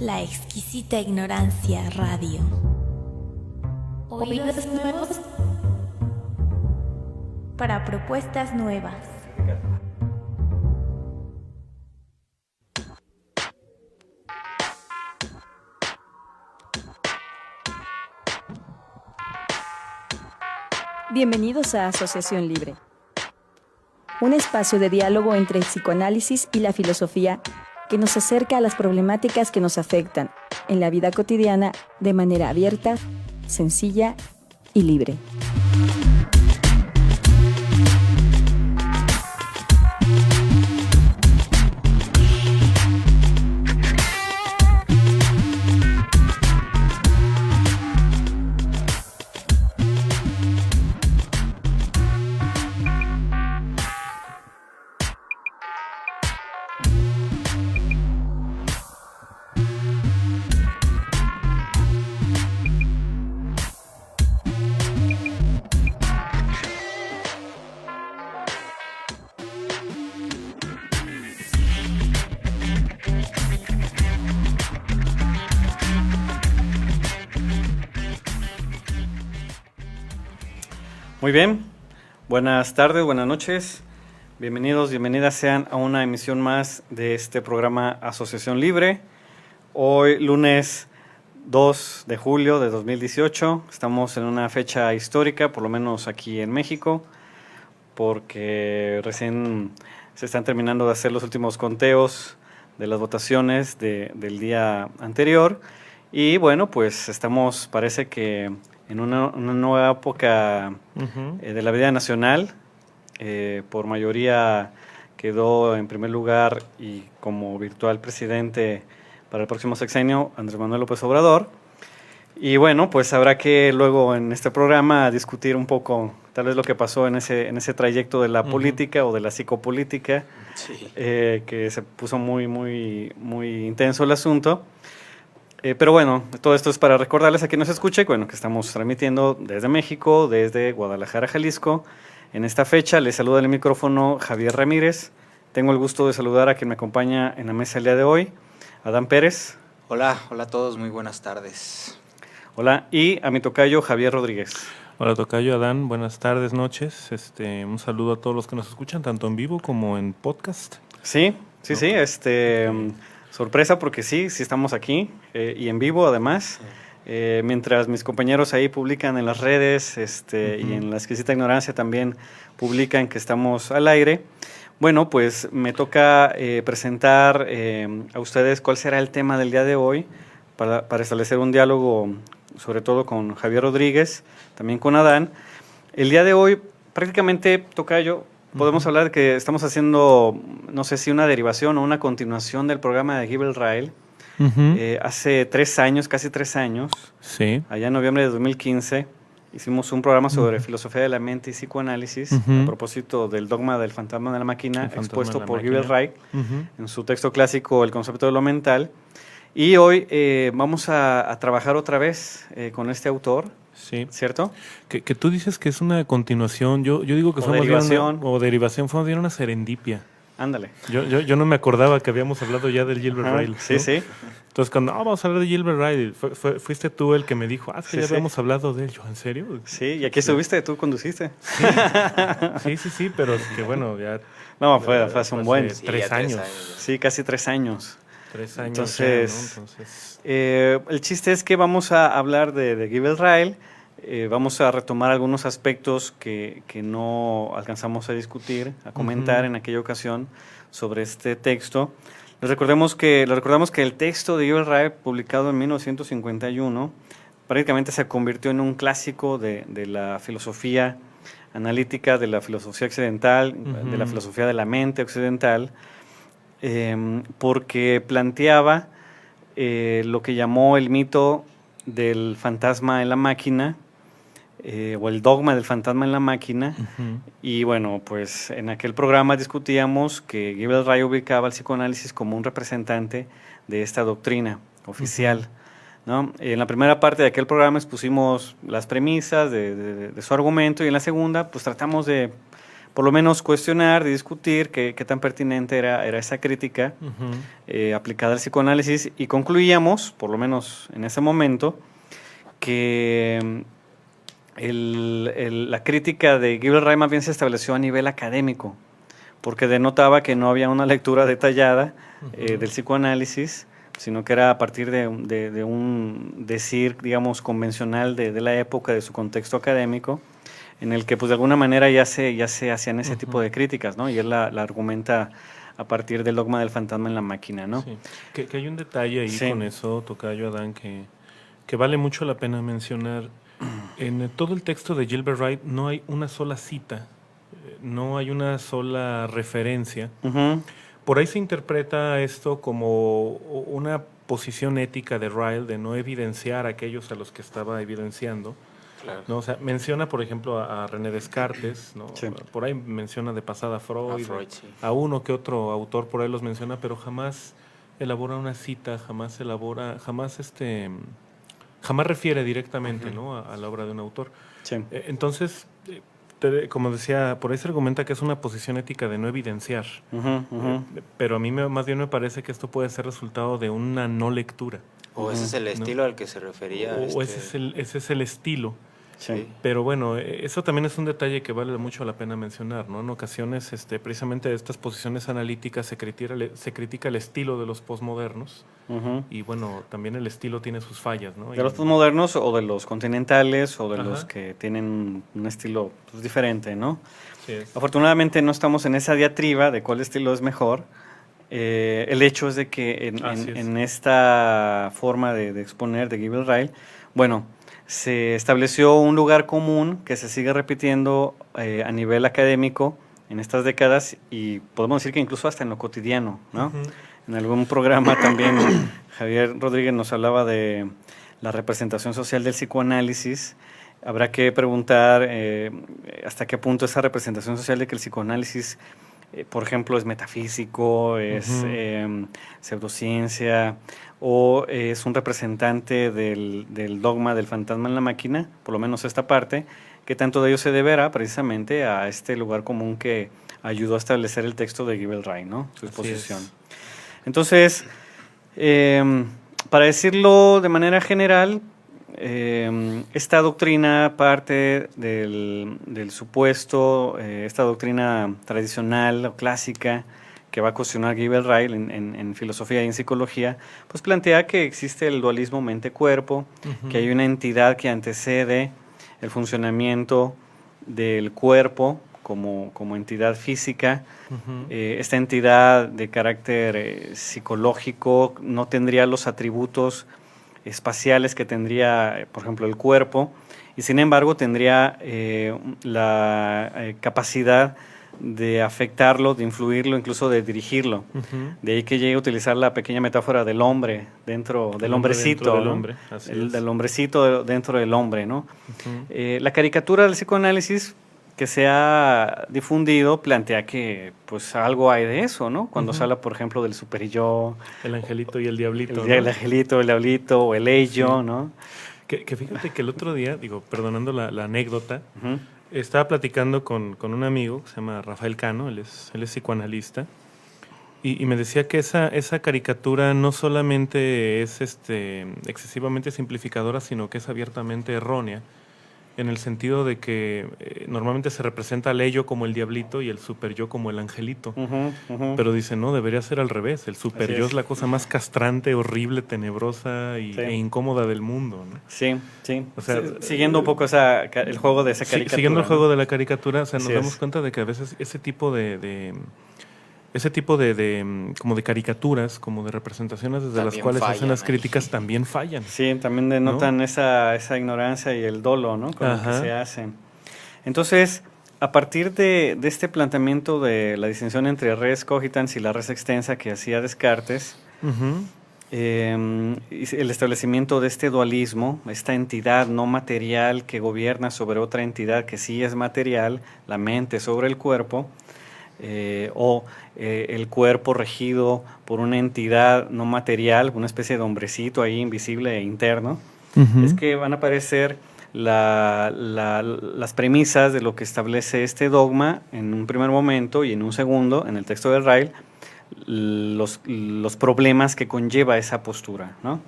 La exquisita ignorancia radio. Oídos nuevos para propuestas nuevas. Bienvenidos a Asociación Libre, un espacio de diálogo entre el psicoanálisis y la filosofía que nos acerca a las problemáticas que nos afectan en la vida cotidiana de manera abierta, sencilla y libre. Muy bien, buenas tardes, buenas noches, bienvenidos, bienvenidas sean a una emisión más de este programa Asociación Libre. Hoy lunes 2 de julio de 2018, estamos en una fecha histórica, por lo menos aquí en México, porque recién se están terminando de hacer los últimos conteos de las votaciones del día anterior y bueno, pues estamos, parece que en una nueva época de la vida nacional. Por mayoría quedó en primer lugar y como virtual presidente para el próximo sexenio Andrés Manuel López Obrador. Y bueno, pues habrá que luego en este programa discutir un poco tal vez lo que pasó en ese trayecto de la política o de la psicopolítica, sí. Que se puso muy intenso el asunto. Pero bueno, todo esto es para recordarles a quien nos escuche, bueno, que estamos transmitiendo desde México, desde Guadalajara, Jalisco. En esta fecha les saluda el micrófono Javier Ramírez. Tengo el gusto de saludar a quien me acompaña en la mesa el día de hoy, Adán Pérez. Hola a todos, muy buenas tardes. Hola, y a mi tocayo Javier Rodríguez. Hola tocayo, Adán, buenas tardes, noches. Un saludo a todos los que nos escuchan, tanto en vivo como en podcast. Sí. Sorpresa porque sí estamos aquí y en vivo además. Mientras mis compañeros ahí publican en las redes y en La Exquisita Ignorancia también publican que estamos al aire. Bueno, pues me toca presentar a ustedes cuál será el tema del día de hoy para establecer un diálogo, sobre todo con Javier Rodríguez, también con Adán. El día de hoy prácticamente, tocayo, podemos hablar de que estamos haciendo, no sé si una derivación o una continuación del programa de Gibel Rael. Hace 3 años, casi 3 años, sí. Allá en noviembre de 2015, hicimos un programa sobre filosofía de la mente y psicoanálisis a propósito del dogma del fantasma de la máquina expuesto por Gibel Rael en su texto clásico El concepto de lo mental. Y hoy vamos a trabajar otra vez con este autor. Sí. ¿Cierto? Que tú dices que es una continuación. Yo digo que fue derivación, fue más bien una serendipia. Ándale. Yo no me acordaba que habíamos hablado ya del Gilbert Ryle. Sí, ¿no? sí. Entonces, cuando vamos a hablar de Gilbert Ryle, fuiste tú el que me dijo, que ya habíamos hablado de él. Yo, ¿en serio? Sí, y aquí estuviste, tú conduciste. Sí, pero es que bueno, ya... No, fue hace un buen... 3 años. Sí, casi 3 años. 3 años. Entonces, ya, ¿no? el chiste es que vamos a hablar de Gibel Rael. Vamos a retomar algunos aspectos que no alcanzamos a discutir, a comentar en aquella ocasión sobre este texto. Les recordamos que el texto de Gibel Rael, publicado en 1951, prácticamente se convirtió en un clásico de la filosofía analítica, de la filosofía occidental, de la filosofía de la mente occidental, porque planteaba lo que llamó el mito del fantasma en la máquina, o el dogma del fantasma en la máquina. Y bueno, pues en aquel programa discutíamos que Gibel Rael ubicaba al psicoanálisis como un representante de esta doctrina oficial, ¿no? En la primera parte de aquel programa expusimos las premisas de su argumento, y en la segunda pues tratamos de por lo menos cuestionar, discutir qué tan pertinente era esa crítica aplicada al psicoanálisis, y concluíamos, por lo menos en ese momento, que la crítica de Gilbert más bien se estableció a nivel académico, porque denotaba que no había una lectura detallada del psicoanálisis, sino que era a partir de un decir, digamos, convencional de la época, de su contexto académico, en el que pues de alguna manera ya se hacían ese tipo de críticas, ¿no? Y él la argumenta a partir del dogma del fantasma en la máquina, ¿no? Sí. Que hay un detalle ahí con eso, tocayo Adán, que vale mucho la pena mencionar. En todo el texto de Gilbert Wright no hay una sola cita, no hay una sola referencia. Por ahí se interpreta esto como una posición ética de Ryle de no evidenciar a aquellos a los que estaba evidenciando. Claro. ¿No? O sea, menciona, por ejemplo, a René Descartes, ¿no? Sí. Por ahí menciona de pasada a Freud, Sí. a uno que otro autor por ahí los menciona, pero jamás elabora una cita, jamás refiere directamente, ¿no? a la obra de un autor. Sí. Entonces, como decía, por ahí se argumenta que es una posición ética de no evidenciar, pero a mí más bien me parece que esto puede ser resultado de una no lectura. O ese es el estilo al que se refería. O ese es el estilo. Sí. Pero bueno, eso también es un detalle que vale mucho la pena mencionar, ¿no? En ocasiones, precisamente de estas posiciones analíticas se critica el estilo de los posmodernos, y bueno, también el estilo tiene sus fallas, ¿no? De los posmodernos o de los continentales o de los que tienen un estilo pues, diferente, ¿no? Sí, Afortunadamente no estamos en esa diatriba de cuál estilo es mejor. El hecho es de que en esta forma de exponer de Gilbert Ryle, bueno, se estableció un lugar común que se sigue repitiendo a nivel académico en estas décadas, y podemos decir que incluso hasta en lo cotidiano, ¿no? En algún programa también Javier Rodríguez nos hablaba de la representación social del psicoanálisis. Habrá que preguntar hasta qué punto esa representación social de que el psicoanálisis, por ejemplo, es metafísico, es pseudociencia, o es un representante del dogma del fantasma en la máquina, por lo menos esta parte, que tanto de ello se deberá precisamente a este lugar común que ayudó a establecer el texto de Gilbert Ryle, ¿no? Su exposición. Entonces, para decirlo de manera general, esta doctrina parte del supuesto, esta doctrina tradicional o clásica que va a cuestionar Gilbert Ryle en filosofía y en psicología, pues plantea que existe el dualismo mente-cuerpo, que hay una entidad que antecede el funcionamiento del cuerpo como entidad física. Esta entidad de carácter psicológico no tendría los atributos espaciales que tendría, por ejemplo, el cuerpo, y sin embargo tendría la capacidad de afectarlo, de influirlo, incluso de dirigirlo. De ahí que llegue a utilizar la pequeña metáfora del hombre dentro del hombrecito, dentro del ¿no? hombre, del hombrecito dentro del hombre, ¿no? La caricatura del psicoanálisis que se ha difundido plantea que pues algo hay de eso, ¿no? Cuando se habla, por ejemplo, del super y yo, el angelito y el diablito, el angelito, el diablito o el ello, ¿no? Que fíjate que el otro día, perdonando la anécdota, estaba platicando con un amigo que se llama Rafael Cano, él es psicoanalista, y me decía que esa caricatura no solamente es excesivamente simplificadora, sino que es abiertamente errónea, en el sentido de que normalmente se representa al ello como el diablito y el super yo como el angelito. Pero dice, no, debería ser al revés. El super yo es la cosa más castrante, horrible, tenebrosa e incómoda del mundo, ¿no? Sí, sí. O sea, siguiendo un poco el juego de esa caricatura. Siguiendo el ¿no? juego de la caricatura, o sea, nos Así damos es. cuenta de que a veces ese tipo de como de caricaturas, como de representaciones desde También las cuales hacen fallan las ahí. críticas, también fallan. Sí, también denotan esa ignorancia y el dolo, ¿no? Con el que se hacen. Entonces, a partir de este planteamiento de la distinción entre res cogitans y la res extensa que hacía Descartes, el establecimiento de este dualismo, esta entidad no material que gobierna sobre otra entidad que sí es material, la mente sobre el cuerpo, el cuerpo regido por una entidad no material, una especie de hombrecito ahí invisible e interno, es que van a aparecer las premisas de lo que establece este dogma en un primer momento y en un segundo, en el texto de Ryle, los problemas que conlleva esa postura, ¿no?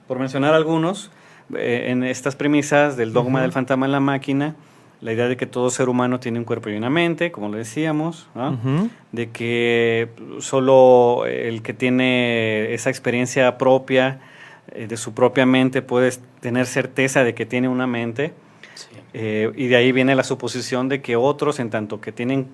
Por mencionar algunos, en estas premisas del dogma del fantasma en la máquina, la idea de que todo ser humano tiene un cuerpo y una mente, como lo decíamos, ¿no? De que solo el que tiene esa experiencia propia de su propia mente puede tener certeza de que tiene una mente, Sí. Y de ahí viene la suposición de que otros, en tanto que tienen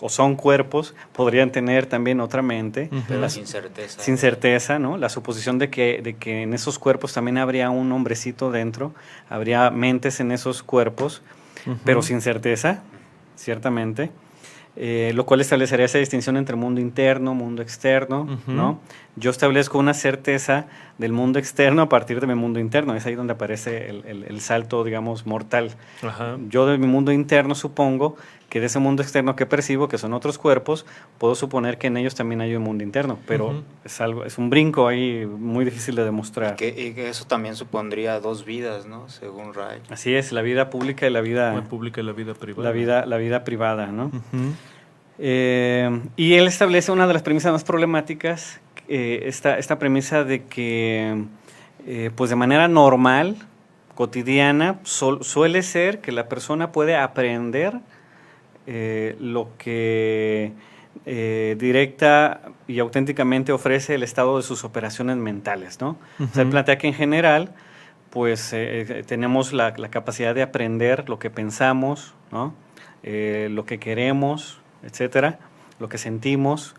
o son cuerpos, podrían tener también otra mente, Pero sin certeza. sin certeza, ¿no? La suposición de que en esos cuerpos también habría un hombrecito dentro, habría mentes en esos cuerpos, pero sin certeza, ciertamente, lo cual establecería esa distinción entre mundo interno, mundo externo, ¿no? Yo establezco una certeza del mundo externo a partir de mi mundo interno, es ahí donde aparece el salto, digamos, mortal. Ajá. Yo de mi mundo interno supongo que de ese mundo externo que percibo, que son otros cuerpos, puedo suponer que en ellos también hay un mundo interno, pero es un brinco ahí muy difícil de demostrar. Y que eso también supondría dos vidas, ¿no? Según Ray. Así es, la vida pública y la La vida, pública y la vida privada. la vida privada, ¿no? Ujú. Y él establece una de las premisas más problemáticas, esta premisa de que, pues de manera normal, cotidiana, suele ser que la persona puede aprender lo que directa y auténticamente ofrece el estado de sus operaciones mentales, ¿no? O sea, él plantea que en general, pues tenemos la capacidad de aprender lo que pensamos, ¿no? Lo que queremos, etcétera, lo que sentimos,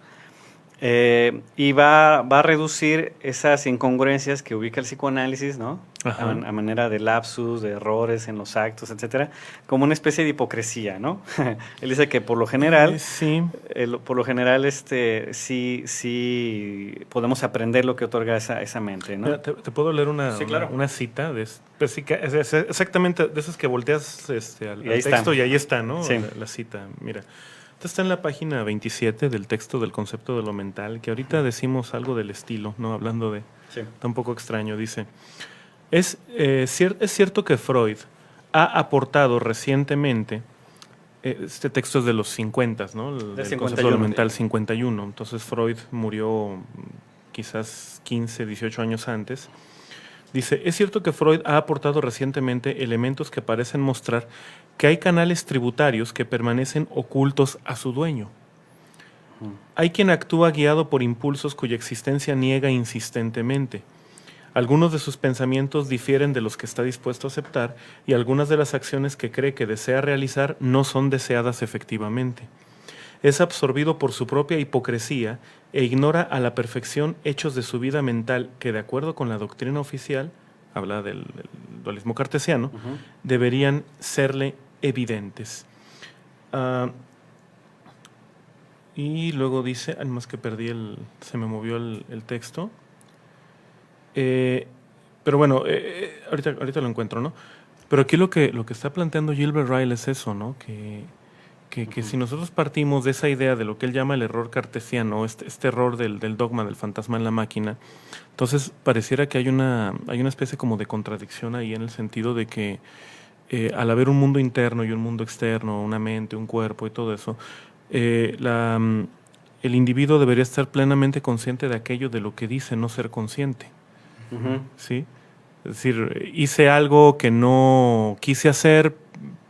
y va a reducir esas incongruencias que ubica el psicoanálisis, ¿no? A manera de lapsus, de errores en los actos, etcétera, como una especie de hipocresía, ¿no? Él dice que por lo general, sí. Sí podemos aprender lo que otorga esa mente, ¿no? Mira, te puedo leer Sí, claro. una cita, es exactamente de esas que volteas al Y ahí texto está. y ahí está, ¿no? Sí. La cita, mira. Esta está en la página 27 del texto del concepto de lo mental, que ahorita decimos algo del estilo, ¿no? Hablando de... Sí. Está un poco extraño, dice. Es cierto que Freud ha aportado recientemente, este texto es de los 50, ¿no? Del El 51. concepto de lo mental 51. Entonces Freud murió quizás 15, 18 años antes. Dice, es cierto que Freud ha aportado recientemente elementos que parecen mostrar que hay canales tributarios que permanecen ocultos a su dueño. Hay quien actúa guiado por impulsos cuya existencia niega insistentemente. Algunos de sus pensamientos difieren de los que está dispuesto a aceptar y algunas de las acciones que cree que desea realizar no son deseadas efectivamente. Es absorbido por su propia hipocresía e ignora a la perfección hechos de su vida mental que, de acuerdo con la doctrina oficial, habla del dualismo cartesiano, deberían serle evidentes. Y luego dice, además que se me movió el texto. Pero bueno, ahorita lo encuentro, ¿no? Pero aquí lo que está planteando Gilbert Ryle es eso, ¿no? Que si nosotros partimos de esa idea de lo que él llama el error cartesiano, este error del dogma del fantasma en la máquina, entonces pareciera que hay una especie como de contradicción ahí en el sentido de que al haber un mundo interno y un mundo externo, una mente, un cuerpo y todo eso, el individuo debería estar plenamente consciente de aquello de lo que dice no ser consciente. ¿Sí? Es decir, hice algo que no quise hacer,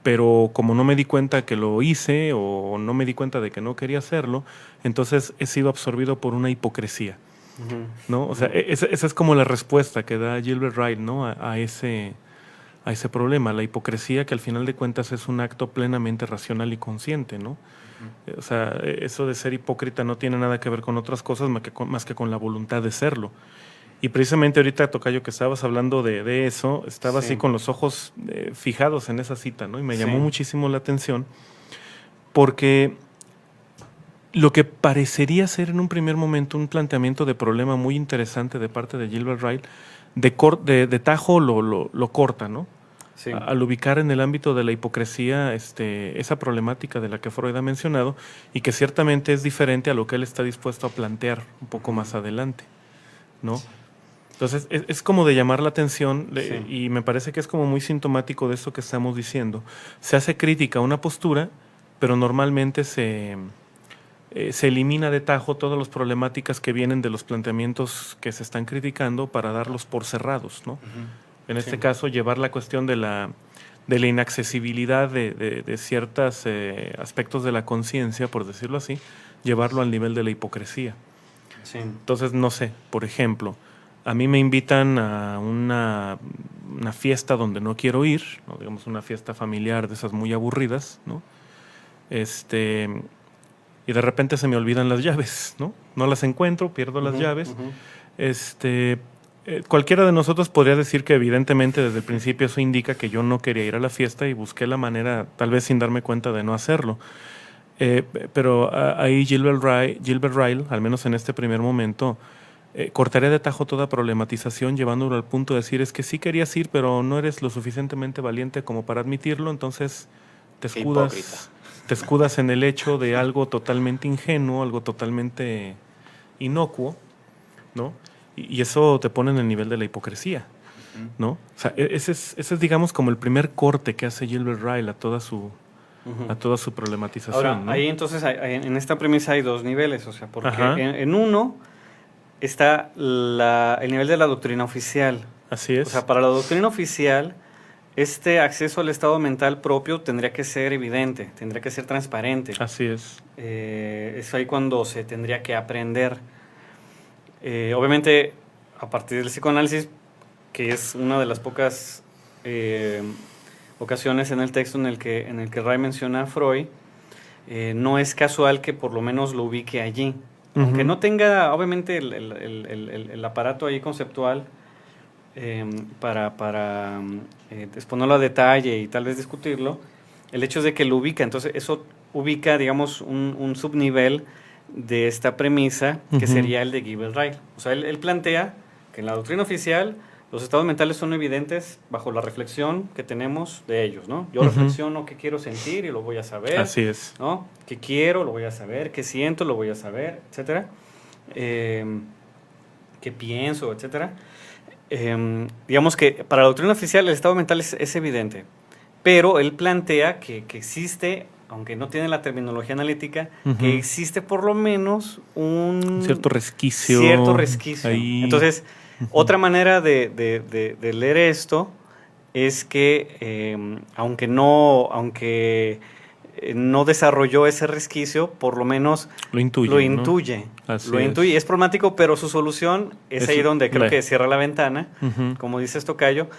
pero como no me di cuenta que lo hice o no me di cuenta de que no quería hacerlo, entonces he sido absorbido por una hipocresía, ¿no? O sea, esa es como la respuesta que da Gilbert Ryle, ¿no? a ese problema, la hipocresía, que al final de cuentas es un acto plenamente racional y consciente, ¿no? O sea, eso de ser hipócrita no tiene nada que ver con otras cosas más que con la voluntad de serlo. Y precisamente ahorita, Tocayo, que estabas hablando de eso, estaba así con los ojos fijados en esa cita, ¿no? Y me llamó muchísimo la atención porque lo que parecería ser en un primer momento un planteamiento de problema muy interesante de parte de Gilbert Ryle, de tajo lo corta, ¿no? Sí. Al ubicar en el ámbito de la hipocresía esa problemática de la que Freud ha mencionado y que ciertamente es diferente a lo que él está dispuesto a plantear un poco más adelante, ¿no? Entonces, es como de llamar la atención Sí. y me parece que es como muy sintomático de esto que estamos diciendo. Se hace crítica a una postura, pero normalmente se elimina de tajo todas las problemáticas que vienen de los planteamientos que se están criticando para darlos por cerrados, ¿no? En este Sí. caso, llevar la cuestión de la inaccesibilidad de ciertos aspectos de la conciencia, por decirlo así, llevarlo al nivel de la hipocresía. Sí. Entonces, no sé, por ejemplo, a mí me invitan a una fiesta donde no quiero ir, ¿no? Digamos una fiesta familiar de esas muy aburridas, ¿no? Y de repente se me olvidan las llaves, ¿no? No las encuentro, pierdo las llaves. Cualquiera de nosotros podría decir que evidentemente desde el principio eso indica que yo no quería ir a la fiesta y busqué la manera, tal vez sin darme cuenta, de no hacerlo. Pero ahí Gilbert Ryle, al menos en este primer momento, cortaría de tajo toda problematización, llevándolo al punto de decir, es que sí querías ir, pero no eres lo suficientemente valiente como para admitirlo, entonces te escudas en el hecho de algo totalmente ingenuo, algo totalmente inocuo, ¿no? Y eso te pone en el nivel de la hipocresía, ¿no? O sea, ese es, digamos, como el primer corte que hace Gilbert Ryle a toda su problematización. Ahora, ¿no? ahí entonces, en esta premisa hay dos niveles, o sea, porque Ajá. en uno está el nivel de la doctrina oficial. Así es. O sea, para la doctrina oficial, este acceso al estado mental propio tendría que ser evidente, tendría que ser transparente. Así es. Es ahí cuando se tendría que aprender. Obviamente, a partir del psicoanálisis, que es una de las pocas ocasiones en el texto en el que Ray menciona a Freud, no es casual que por lo menos lo ubique allí. Aunque no tenga, obviamente, el aparato ahí conceptual para exponerlo a detalle y tal vez discutirlo, el hecho es de que lo ubica. Entonces, eso ubica, digamos, un subnivel de esta premisa, que sería el de Gilbert Ryle. O sea, él plantea que en la doctrina oficial los estados mentales son evidentes bajo la reflexión que tenemos de ellos, ¿no? Yo reflexiono qué quiero sentir y lo voy a saber. Así es. ¿No? ¿Qué quiero? Lo voy a saber. ¿Qué siento? Lo voy a saber, etcétera. ¿Qué pienso? Etcétera. Digamos que para la doctrina oficial el estado mental es evidente, pero él plantea que existe, aunque no tiene la terminología analítica, que existe por lo menos un cierto resquicio. Ahí. Entonces, otra manera de leer esto es que aunque no desarrolló ese resquicio, por lo menos lo intuye. Lo intuye. Es problemático, pero su solución es ahí donde creo que cierra la ventana, como dice Tocayo,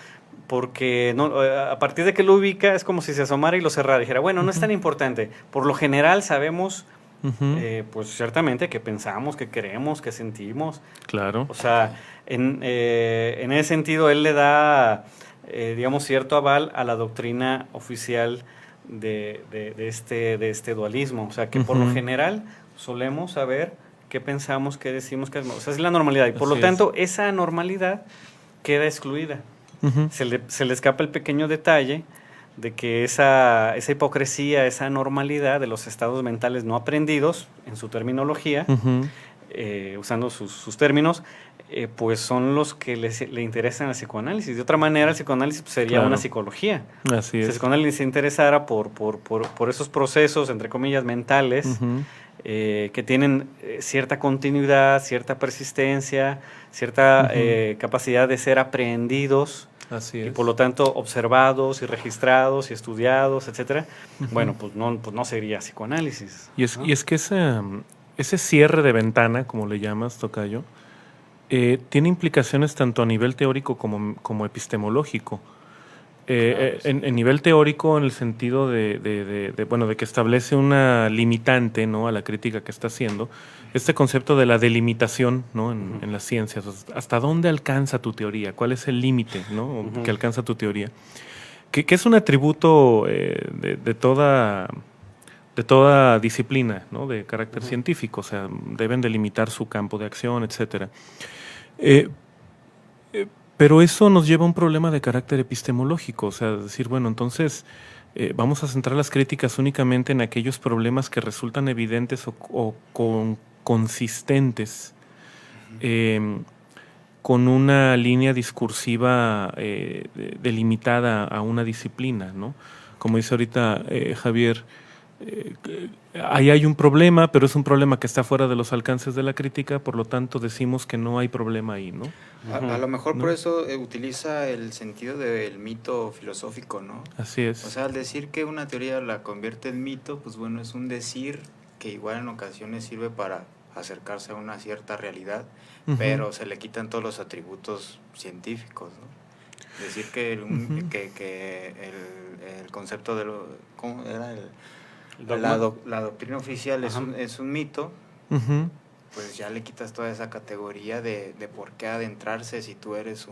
porque a partir de que lo ubica es como si se asomara y lo cerrara. Dijera, bueno, no es tan importante. Por lo general sabemos, pues ciertamente, que pensamos, que queremos, que sentimos. Claro. O sea, en ese sentido, él le da, digamos, cierto aval a la doctrina oficial de este dualismo. O sea, que por lo general solemos saber qué pensamos, qué decimos, qué hacemos. O sea, es la normalidad. Y por lo tanto, esa anormalidad queda excluida. Se le escapa el pequeño detalle de que esa hipocresía, esa anormalidad de los estados mentales no aprendidos, en su terminología, usando sus términos, pues son los que le interesan al psicoanálisis. De otra manera, el psicoanálisis sería una psicología. Así es. Si el psicoanálisis se interesara por esos procesos, entre comillas, mentales, que tienen cierta continuidad, cierta persistencia, cierta capacidad de ser aprehendidos. Así es. Y por lo tanto observados y registrados y estudiados, etcétera. Bueno, pues no sería psicoanálisis. Y es que ese cierre de ventana, como le llamas, Tocayo, tiene implicaciones tanto a nivel teórico como epistemológico. En nivel teórico, en el sentido de que establece una limitante, ¿no?, a la crítica que está haciendo, este concepto de la delimitación, ¿no?, en las ciencias. O sea, ¿hasta dónde alcanza tu teoría? ¿Cuál es el límite, ¿no?, que alcanza tu teoría? Que es un atributo de toda disciplina, ¿no?, de carácter científico. O sea, deben delimitar su campo de acción, etcétera. Pero eso nos lleva a un problema de carácter epistemológico, o sea, decir, bueno, entonces vamos a centrar las críticas únicamente en aquellos problemas que resultan evidentes o consistentes. con una línea discursiva delimitada a una disciplina, ¿no? Como dice ahorita Javier, ahí hay un problema, pero es un problema que está fuera de los alcances de la crítica, por lo tanto decimos que no hay problema ahí, ¿no? A lo mejor ¿no? por eso utiliza el sentido del mito filosófico, ¿no? Así es. O sea, al decir que una teoría la convierte en mito, pues bueno, es un decir que igual en ocasiones sirve para acercarse a una cierta realidad, Ujú. pero se le quitan todos los atributos científicos, ¿no? Decir que el concepto de lo... ¿Cómo era? La doctrina oficial es un mito, Ujú. pues ya le quitas toda esa categoría de por qué adentrarse si tú eres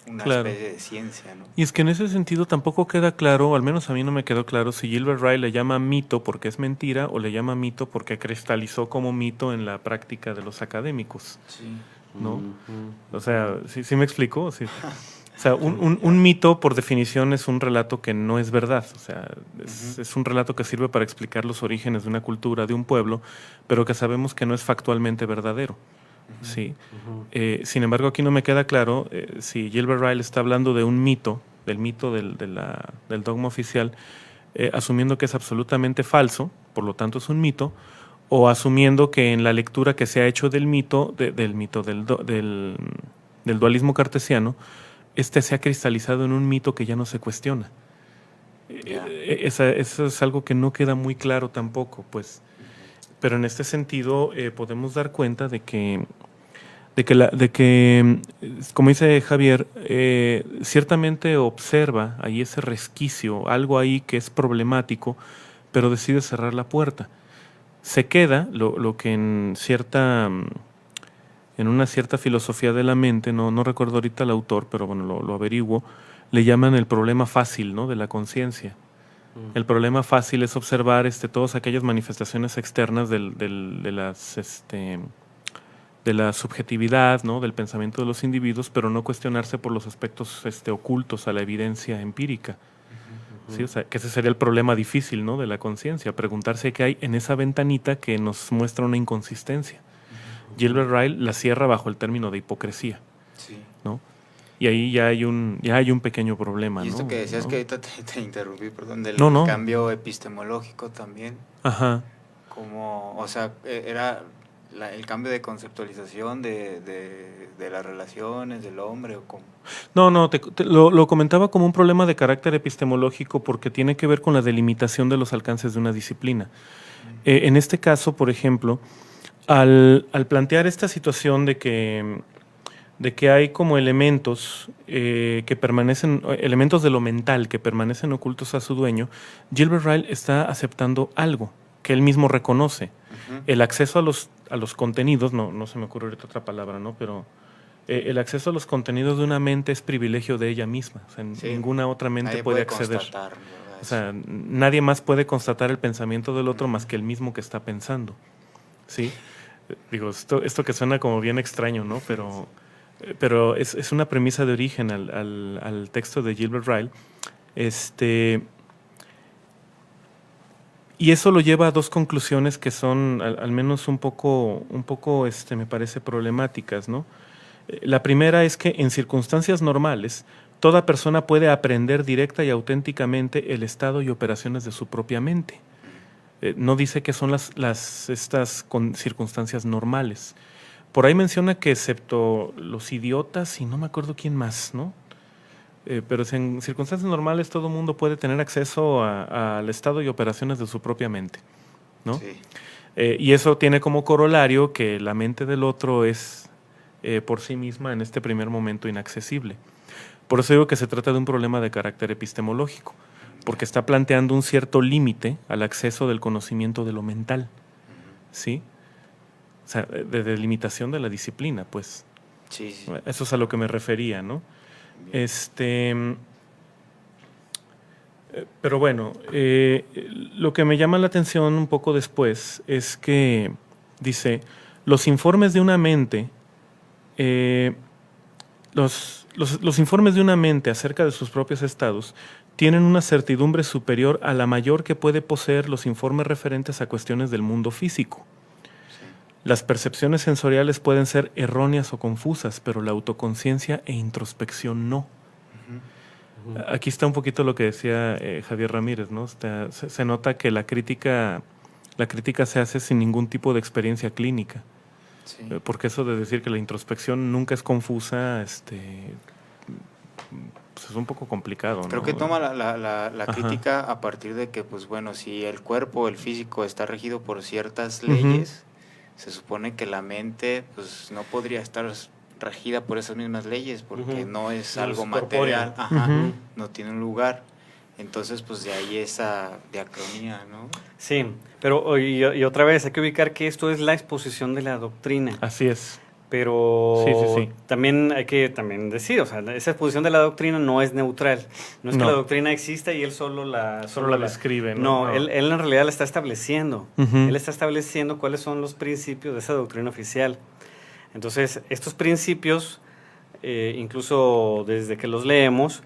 una Claro. especie de ciencia, ¿no? Y es que en ese sentido tampoco queda claro, o al menos a mí no me quedó claro, si Gilbert Ryle le llama mito porque es mentira o le llama mito porque cristalizó como mito en la práctica de los académicos, Sí. ¿no? O sea, ¿sí me explico? Sí. O sea, un mito por definición es un relato que no es verdad, o sea, es un relato que sirve para explicar los orígenes de una cultura, de un pueblo, pero que sabemos que no es factualmente verdadero. Sí. Sin embargo, aquí no me queda claro si Gilbert Ryle está hablando de un mito, del mito del dogma oficial, asumiendo que es absolutamente falso, por lo tanto es un mito, o asumiendo que en la lectura que se ha hecho del dualismo cartesiano, este se ha cristalizado en un mito que ya no se cuestiona. Eso es algo que no queda muy claro tampoco, pues. Pero en este sentido podemos dar cuenta de que, como dice Javier, ciertamente observa ahí ese resquicio, algo ahí que es problemático, pero decide cerrar la puerta. Se queda lo que en una cierta filosofía de la mente, no recuerdo ahorita el autor, pero bueno, lo averiguo, le llaman el problema fácil, ¿no?, de la conciencia. El problema fácil es observar todas aquellas manifestaciones externas de la subjetividad, ¿no?, del pensamiento de los individuos, pero no cuestionarse por los aspectos ocultos a la evidencia empírica. ¿Sí? O sea, que ese sería el problema difícil, ¿no?, de la conciencia, preguntarse qué hay en esa ventanita que nos muestra una inconsistencia. Gilbert Ryle la cierra bajo el término de hipocresía, Sí. ¿no? Y ahí ya hay un pequeño problema, Y esto ¿no? que decías ¿no? que ahorita te interrumpí, perdón, del No. cambio epistemológico también, Ajá. como, o sea, era el cambio de conceptualización de las relaciones del hombre, o como... No, lo comentaba como un problema de carácter epistemológico porque tiene que ver con la delimitación de los alcances de una disciplina. En este caso, por ejemplo, al plantear esta situación de que hay como elementos que permanecen, elementos de lo mental que permanecen ocultos a su dueño, Gilbert Ryle está aceptando algo que él mismo reconoce. El acceso a los contenidos, no se me ocurre ahorita otra palabra, ¿no? Pero el acceso a los contenidos de una mente es privilegio de ella misma. O sea, Sí. ninguna otra mente Nadie puede acceder. constatar, ¿verdad? O sea, nadie más puede constatar el pensamiento del otro más que el mismo que está pensando. ¿Sí? Digo, esto que suena como bien extraño, ¿no? Pero es una premisa de origen al texto de Gilbert Ryle. Y eso lo lleva a dos conclusiones que son al menos un poco me parece problemáticas, ¿no? La primera es que en circunstancias normales toda persona puede aprender directa y auténticamente el estado y operaciones de su propia mente. No dice que son estas circunstancias normales. Por ahí menciona que excepto los idiotas y no me acuerdo quién más, ¿no? Pero en circunstancias normales todo el mundo puede tener acceso al estado y operaciones de su propia mente, ¿no? Sí. Y eso tiene como corolario que la mente del otro es por sí misma en este primer momento inaccesible. Por eso digo que se trata de un problema de carácter epistemológico, porque está planteando un cierto límite al acceso del conocimiento de lo mental, ¿sí? O sea, de delimitación de la disciplina, pues. Sí. Eso es a lo que me refería, ¿no? Pero bueno, lo que me llama la atención un poco después es que dice, los informes de una mente, los informes de una mente acerca de sus propios estados tienen una certidumbre superior a la mayor que puede poseer los informes referentes a cuestiones del mundo físico. Las percepciones sensoriales pueden ser erróneas o confusas, pero la autoconciencia e introspección no. Aquí está un poquito lo que decía Javier Ramírez, ¿no? Se nota que la crítica se hace sin ningún tipo de experiencia clínica. Sí. Porque eso de decir que la introspección nunca es confusa, pues es un poco complicado, ¿no? Creo que toma la Ajá. crítica a partir de que, pues bueno, si el cuerpo, el físico está regido por ciertas Ujú. leyes, se supone que la mente pues no podría estar regida por esas mismas leyes porque Ujú. no es No algo es corpóreo. material, ajá, Ujú. no tiene un lugar. Entonces, pues de ahí esa diacronía, ¿no? Sí, pero y otra vez hay que ubicar que esto es la exposición de la doctrina. Así es. Pero Sí. también hay que también decir, o sea, esa exposición de la doctrina no es neutral. No es que No. la doctrina exista y él solo la describe, ¿no? No, él en realidad la está estableciendo. Ujú. Él está estableciendo cuáles son los principios de esa doctrina oficial. Entonces, estos principios, incluso desde que los leemos,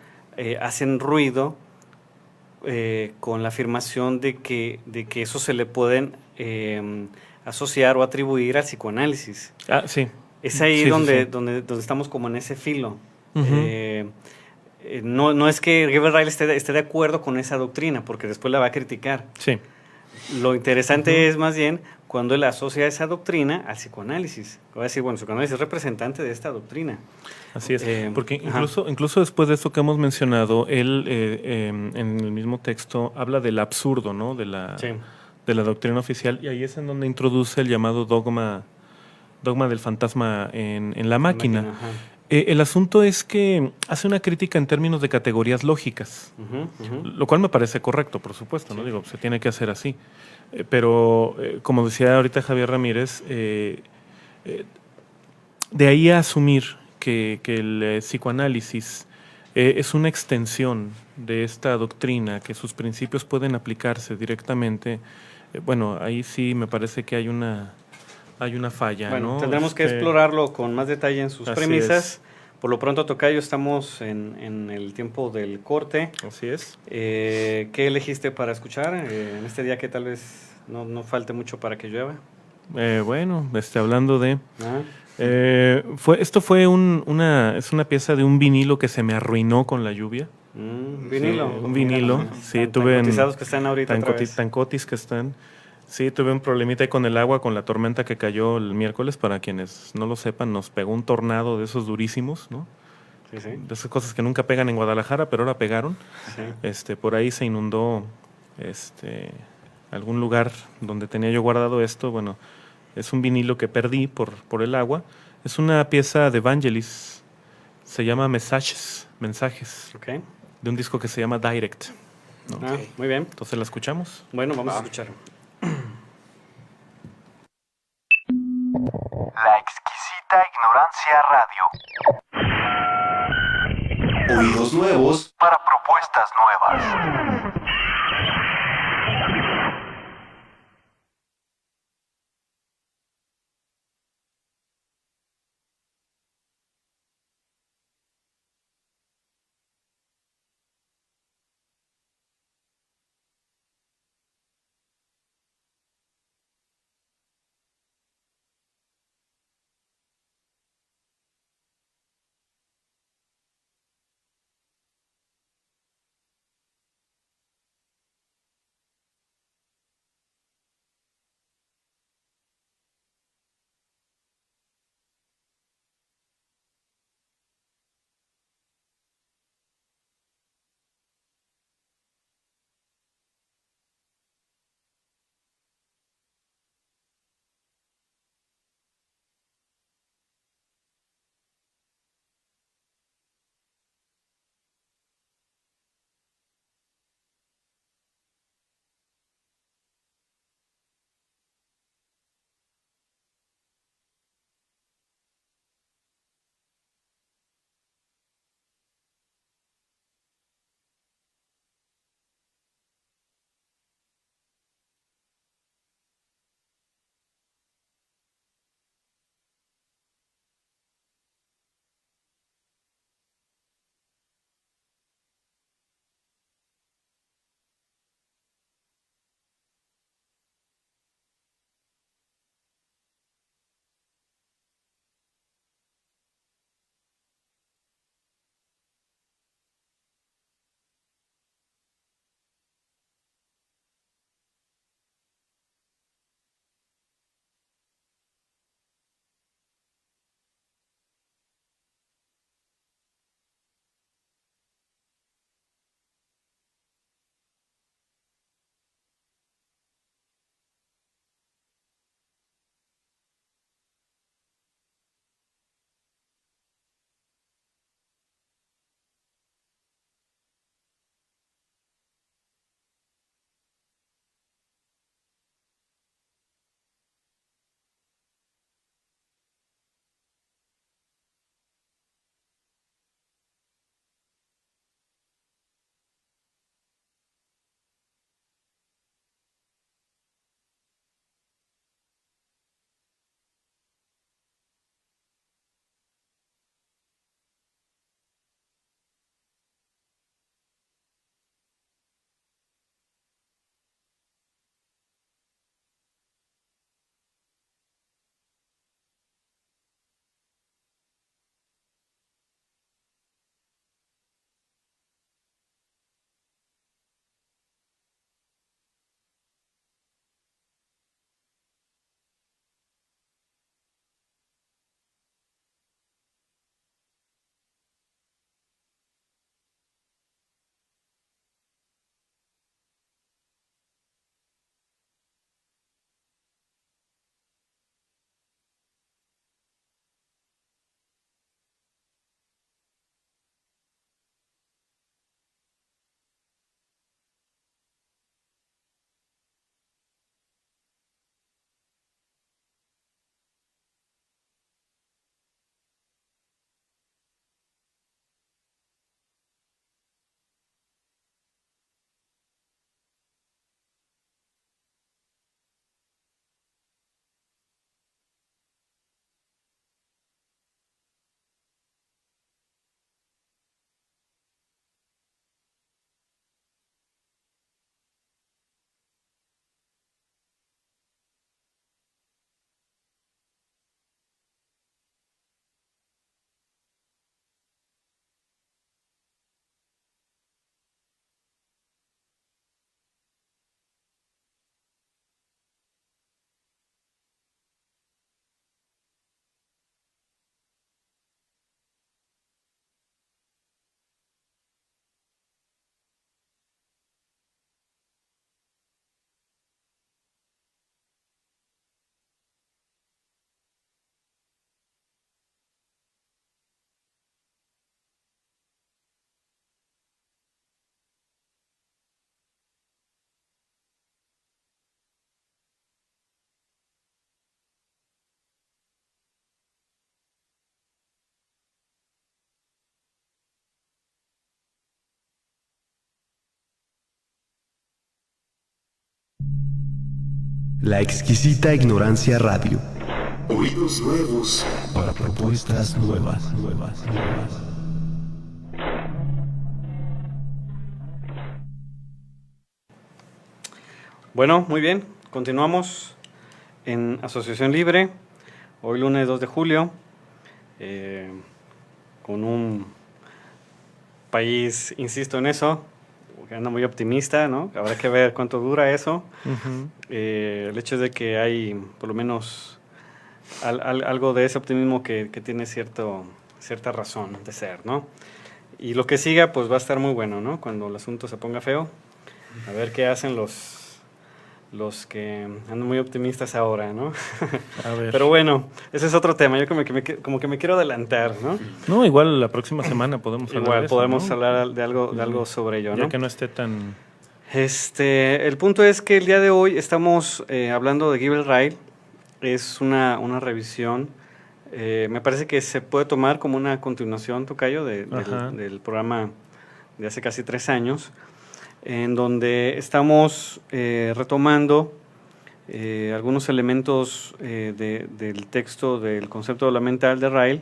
hacen ruido con la afirmación de que eso se le pueden asociar o atribuir al psicoanálisis. Ah, sí. Es ahí Sí, donde, sí. Donde estamos como en ese filo. Ujú. No es que Gilbert Ryle esté de acuerdo con esa doctrina, porque después la va a criticar. Sí. Lo interesante Ujú. es más bien cuando él asocia esa doctrina al psicoanálisis. Va a decir, bueno, el psicoanálisis es representante de esta doctrina. Así es, porque Ajá. incluso después de esto que hemos mencionado, él en el mismo texto habla del absurdo, ¿no? De la doctrina oficial, y ahí es en donde introduce el llamado dogma del fantasma en la máquina. Ajá. El asunto es que hace una crítica en términos de categorías lógicas, lo cual me parece correcto, por supuesto, ¿no? Sí. Digo, se tiene que hacer así. Pero, como decía ahorita Javier Ramírez, de ahí a asumir que el psicoanálisis es una extensión de esta doctrina, que sus principios pueden aplicarse directamente, bueno, ahí sí me parece que hay una falla, Bueno, ¿no? tendremos que explorarlo con más detalle en sus Así premisas. es. Por lo pronto, Tocayo, estamos en el tiempo del corte. Así es. ¿Qué elegiste para escuchar en este día que tal vez no falte mucho para que llueva? Bueno, hablando de... ¿Ah? esto fue es una pieza de un vinilo que se me arruinó con la lluvia. Vinilo. Un vinilo. Mira, Sí, tan tuve cotizados que están ahorita otra vez. tan cotis que están. Sí, tuve un problemita ahí con el agua, con la tormenta que cayó el miércoles. Para quienes no lo sepan, nos pegó un tornado de esos durísimos, ¿no? Sí, sí. De esas cosas que nunca pegan en Guadalajara, pero ahora pegaron. Sí. Por ahí se inundó algún lugar donde tenía yo guardado esto. Bueno, es un vinilo que perdí por el agua. Es una pieza de Vangelis. Se llama Mensajes. Ok. De un disco que se llama Direct, ¿no? Ah, muy bien. Entonces la escuchamos. Bueno, vamos a escuchar. La exquisita ignorancia radio. Oídos nuevos para propuestas nuevas. La exquisita ignorancia radio. Oídos nuevos para propuestas nuevas. Bueno, muy bien. Continuamos en Asociación Libre. Hoy lunes 2 de julio. Con un país, insisto en eso, que anda muy optimista, ¿no? Habrá que ver cuánto dura eso. El hecho de que hay por lo menos algo de ese optimismo que tiene cierta razón de ser, ¿no? Y lo que siga pues va a estar muy bueno, ¿no? Cuando el asunto se ponga feo, a ver qué hacen los que andan muy optimistas ahora, ¿no? A ver. Pero bueno, ese es otro tema. Yo como que me quiero adelantar, ¿no? No, igual la próxima semana podemos hablar Igual de eso, podemos ¿no? hablar de algo sobre ello, Ya ¿no? que no esté tan... El punto es que el día de hoy estamos hablando de Gibbel Ryle. Es una revisión. Me parece que se puede tomar como una continuación, tocayo, del programa de hace casi 3 años, en donde estamos retomando algunos elementos del texto del concepto de la mental de Ryle,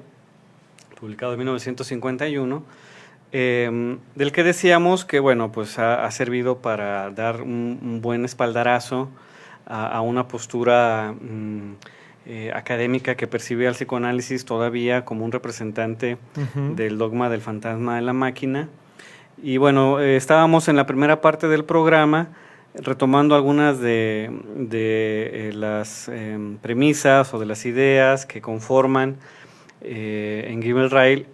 publicado en 1951, del que decíamos que, bueno, pues ha servido para dar un buen espaldarazo a una postura académica que percibe al psicoanálisis todavía como un representante del dogma del fantasma de la máquina. Y bueno, estábamos en la primera parte del programa retomando algunas de las premisas o de las ideas que conforman en Gibbel Ryle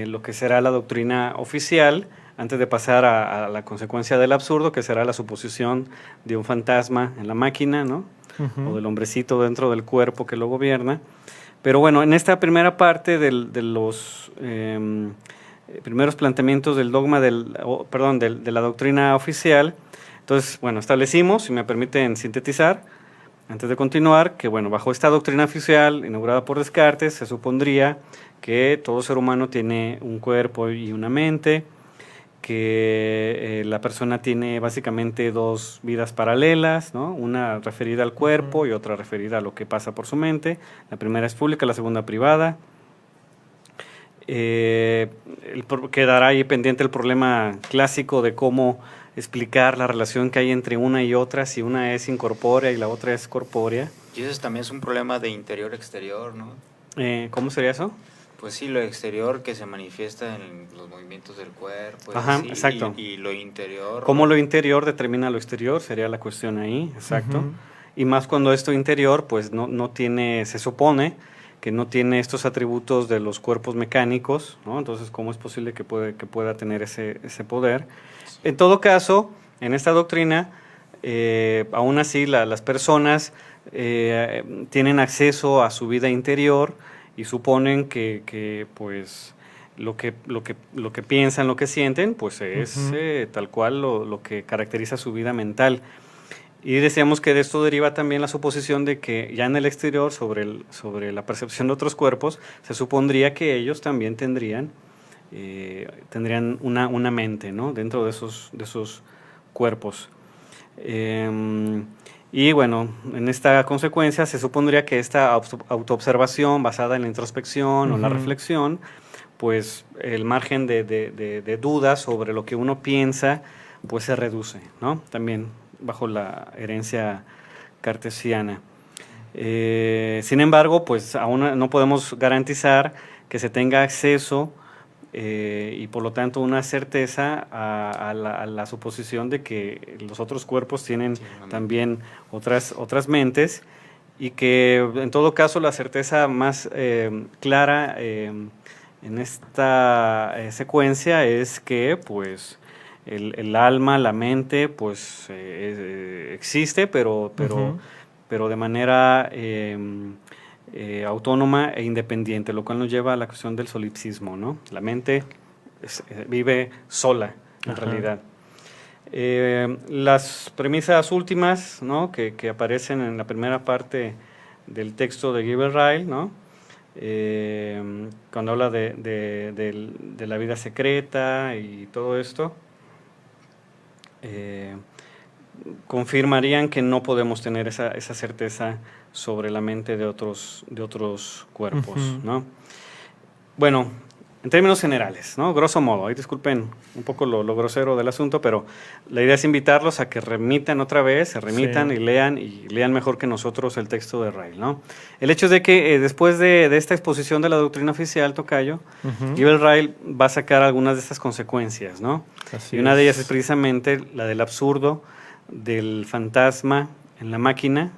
lo que será la doctrina oficial, antes de pasar a la consecuencia del absurdo, que será la suposición de un fantasma en la máquina, ¿no? O del hombrecito dentro del cuerpo que lo gobierna. Pero bueno, en esta primera parte de los primeros planteamientos del dogma de la doctrina oficial, entonces, bueno, establecimos, si me permiten sintetizar, antes de continuar, que bueno, bajo esta doctrina oficial inaugurada por Descartes, se supondría que todo ser humano tiene un cuerpo y una mente, que la persona tiene básicamente 2 vidas paralelas, ¿no? Una referida al cuerpo y otra referida a lo que pasa por su mente. La primera es pública, la segunda privada. Quedará ahí pendiente el problema clásico de cómo explicar la relación que hay entre una y otra, si una es incorpórea y la otra es corpórea. Y eso también es un problema de interior-exterior, ¿no? ¿Cómo sería eso? Pues sí, lo exterior que se manifiesta en los movimientos del cuerpo. Ajá, sí, exacto. Y lo interior. ¿Cómo lo interior determina lo exterior? Sería la cuestión ahí, exacto. Y más cuando esto interior, pues no tiene, se supone que no tiene estos atributos de los cuerpos mecánicos, ¿no? Entonces, ¿cómo es posible que pueda tener ese poder? Sí. En todo caso, en esta doctrina, aún así las personas tienen acceso a su vida interior y suponen que pues lo que piensan, lo que sienten, pues es tal cual lo que caracteriza su vida mental. Y decíamos que de esto deriva también la suposición de que ya en el exterior, sobre la percepción de otros cuerpos, se supondría que ellos también tendrían una mente, ¿no? Dentro de esos cuerpos. Y bueno, en esta consecuencia se supondría que esta autoobservación basada en la introspección o la reflexión, pues el margen de dudas sobre lo que uno piensa, pues se reduce, ¿no? También bajo la herencia cartesiana. Sin embargo, pues aún no podemos garantizar que se tenga acceso y por lo tanto una certeza a la suposición de que los otros cuerpos tienen también otras mentes, y que en todo caso la certeza más clara en esta secuencia es que pues el alma, la mente, pues existe, pero de manera autónoma e independiente, lo cual nos lleva a la cuestión del solipsismo, ¿no? La mente vive sola, en realidad. Las premisas últimas, ¿no? que aparecen en la primera parte del texto de Gibbel Ryle, ¿no? Cuando habla de la vida secreta y todo esto, confirmarían que no podemos tener esa certeza sobre la mente de otros cuerpos, ¿no? Bueno, en términos generales, ¿no? Grosso modo, ahí disculpen un poco lo grosero del asunto, pero la idea es invitarlos a que remitan otra vez, se remitan y lean mejor que nosotros el texto de Ryle, ¿no? El hecho es de que después de esta exposición de la doctrina oficial, Tocayo, Gilbert Ryle va a sacar algunas de estas consecuencias, ¿no? Así y una de ellas es precisamente la del absurdo del fantasma en la máquina,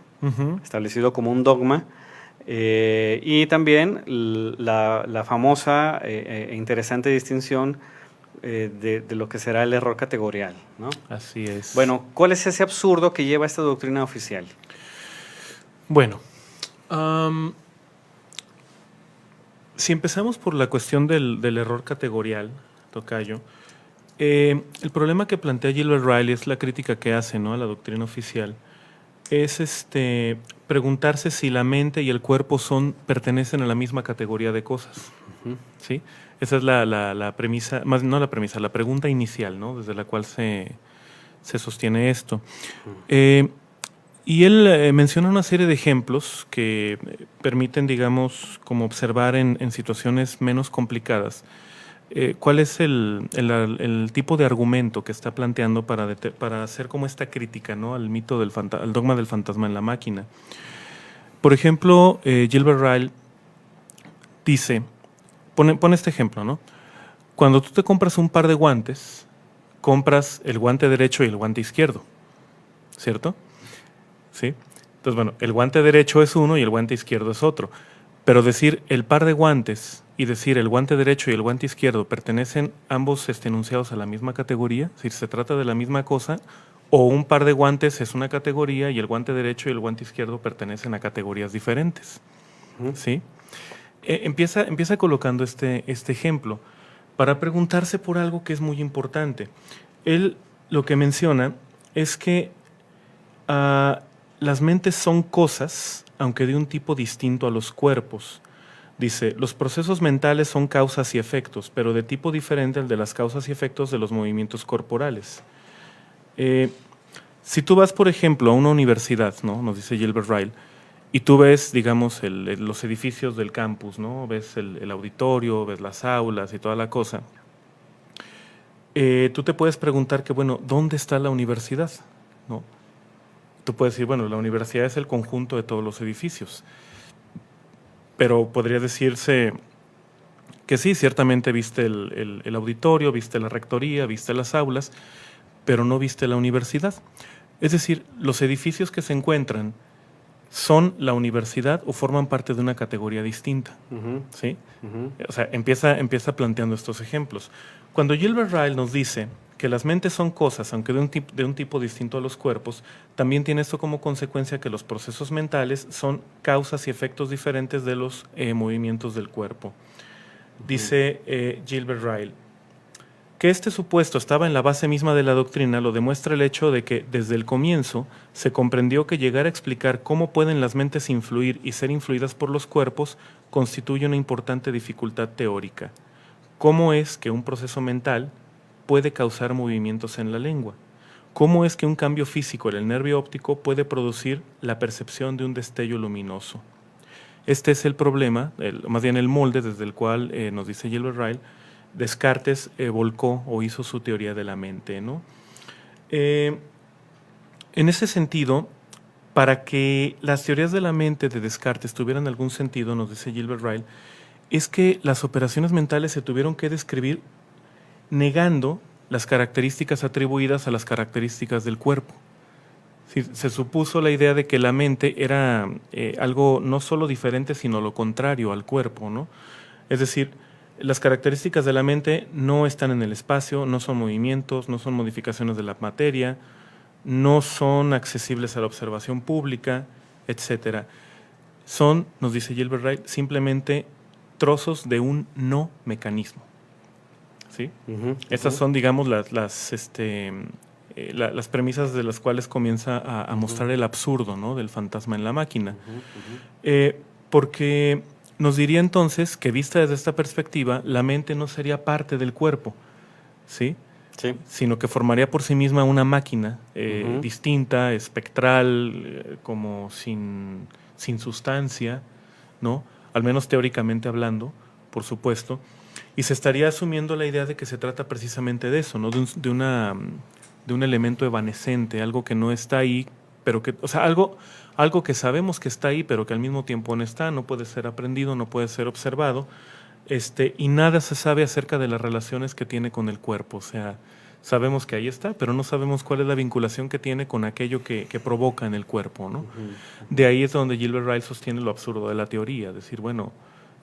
establecido como un dogma, y también la famosa e interesante distinción de lo que será el error categorial, ¿no? Así es. Bueno, ¿cuál es ese absurdo que lleva esta doctrina oficial? Bueno, si empezamos por la cuestión del error categorial, Tocayo, el problema que plantea Gilbert Ryle es la crítica que hace, ¿no?, a la doctrina oficial, es preguntarse si la mente y el cuerpo pertenecen a la misma categoría de cosas. ¿Sí? Esa es la premisa, más no la premisa, la pregunta inicial, ¿no?, desde la cual se sostiene esto. Y él menciona una serie de ejemplos que permiten, digamos, como observar en situaciones menos complicadas cuál es el tipo de argumento que está planteando para hacer como esta crítica, ¿no?, al mito al dogma del fantasma en la máquina. Por ejemplo, Gilbert Ryle dice, pone este ejemplo, ¿no? Cuando tú te compras un par de guantes, compras el guante derecho y el guante izquierdo, ¿cierto? ¿Sí? Entonces, bueno, el guante derecho es uno y el guante izquierdo es otro. Pero decir el par de guantes y decir el guante derecho y el guante izquierdo pertenecen ambos enunciados a la misma categoría, es decir, se trata de la misma cosa, o un par de guantes es una categoría y el guante derecho y el guante izquierdo pertenecen a categorías diferentes. ¿Sí? Empieza colocando este ejemplo para preguntarse por algo que es muy importante. Él lo que menciona es que las mentes son cosas, aunque de un tipo distinto a los cuerpos. Dice, los procesos mentales son causas y efectos, pero de tipo diferente al de las causas y efectos de los movimientos corporales. Si tú vas, por ejemplo, a una universidad, ¿no?, nos dice Gilbert Ryle, y tú ves, digamos, los edificios del campus, ¿no?, ves el auditorio, ves las aulas y toda la cosa, tú te puedes preguntar que, bueno, ¿dónde está la universidad?, ¿no? Tú puedes decir, bueno, la universidad es el conjunto de todos los edificios. Pero podría decirse que sí, ciertamente viste el auditorio, viste la rectoría, viste las aulas, pero no viste la universidad. Es decir, los edificios que se encuentran son la universidad o forman parte de una categoría distinta. ¿Sí? O sea, empieza planteando estos ejemplos. Cuando Gilbert Ryle nos dice que las mentes son cosas, aunque de un tipo distinto a los cuerpos, también tiene esto como consecuencia que los procesos mentales son causas y efectos diferentes de los movimientos del cuerpo. Dice Gilbert Ryle, que este supuesto estaba en la base misma de la doctrina lo demuestra el hecho de que desde el comienzo se comprendió que llegar a explicar cómo pueden las mentes influir y ser influidas por los cuerpos constituye una importante dificultad teórica. ¿Cómo es que un proceso mental puede causar movimientos en la lengua? ¿Cómo es que un cambio físico en el nervio óptico puede producir la percepción de un destello luminoso? Este es el problema, más bien el molde desde el cual, nos dice Gilbert Ryle, Descartes volcó o hizo su teoría de la mente, ¿no? En ese sentido, para que las teorías de la mente de Descartes tuvieran algún sentido, nos dice Gilbert Ryle, es que las operaciones mentales se tuvieron que describir negando las características atribuidas a las características del cuerpo. Se supuso la idea de que la mente era algo no solo diferente, sino lo contrario al cuerpo, ¿no? Es decir, las características de la mente no están en el espacio, no son movimientos, no son modificaciones de la materia, no son accesibles a la observación pública, etc. Son, nos dice Gilbert Ryle, simplemente trozos de un no mecanismo. ¿Sí? Estas son, digamos, las premisas de las cuales comienza a mostrar el absurdo, ¿no?, del fantasma en la máquina. Porque nos diría entonces que, vista desde esta perspectiva, la mente no sería parte del cuerpo, ¿sí? Sí. sino que formaría por sí misma una máquina Ujú. distinta, espectral, como sin sustancia, ¿no? Al menos teóricamente hablando, por supuesto. Y se estaría asumiendo la idea de que se trata precisamente de eso, ¿no? De un elemento evanescente, algo que no está ahí, pero que, o sea, algo que sabemos que está ahí, pero que al mismo tiempo no está, no puede ser aprendido, no puede ser observado, y nada se sabe acerca de las relaciones que tiene con el cuerpo. O sea, sabemos que ahí está, pero no sabemos cuál es la vinculación que tiene con aquello que provoca en el cuerpo, ¿no? De ahí es donde Gilbert Ryle sostiene lo absurdo de la teoría, decir, bueno,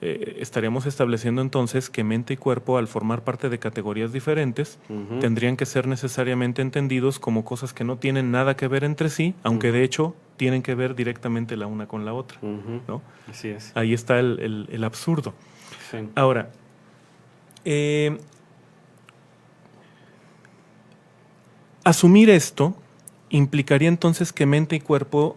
estaríamos estableciendo entonces que mente y cuerpo, al formar parte de categorías diferentes, Ujú. tendrían que ser necesariamente entendidos como cosas que no tienen nada que ver entre sí, aunque de hecho tienen que ver directamente la una con la otra, Ujú. ¿no? Así es. Ahí está el absurdo. Sí. Ahora, asumir esto implicaría entonces que mente y cuerpo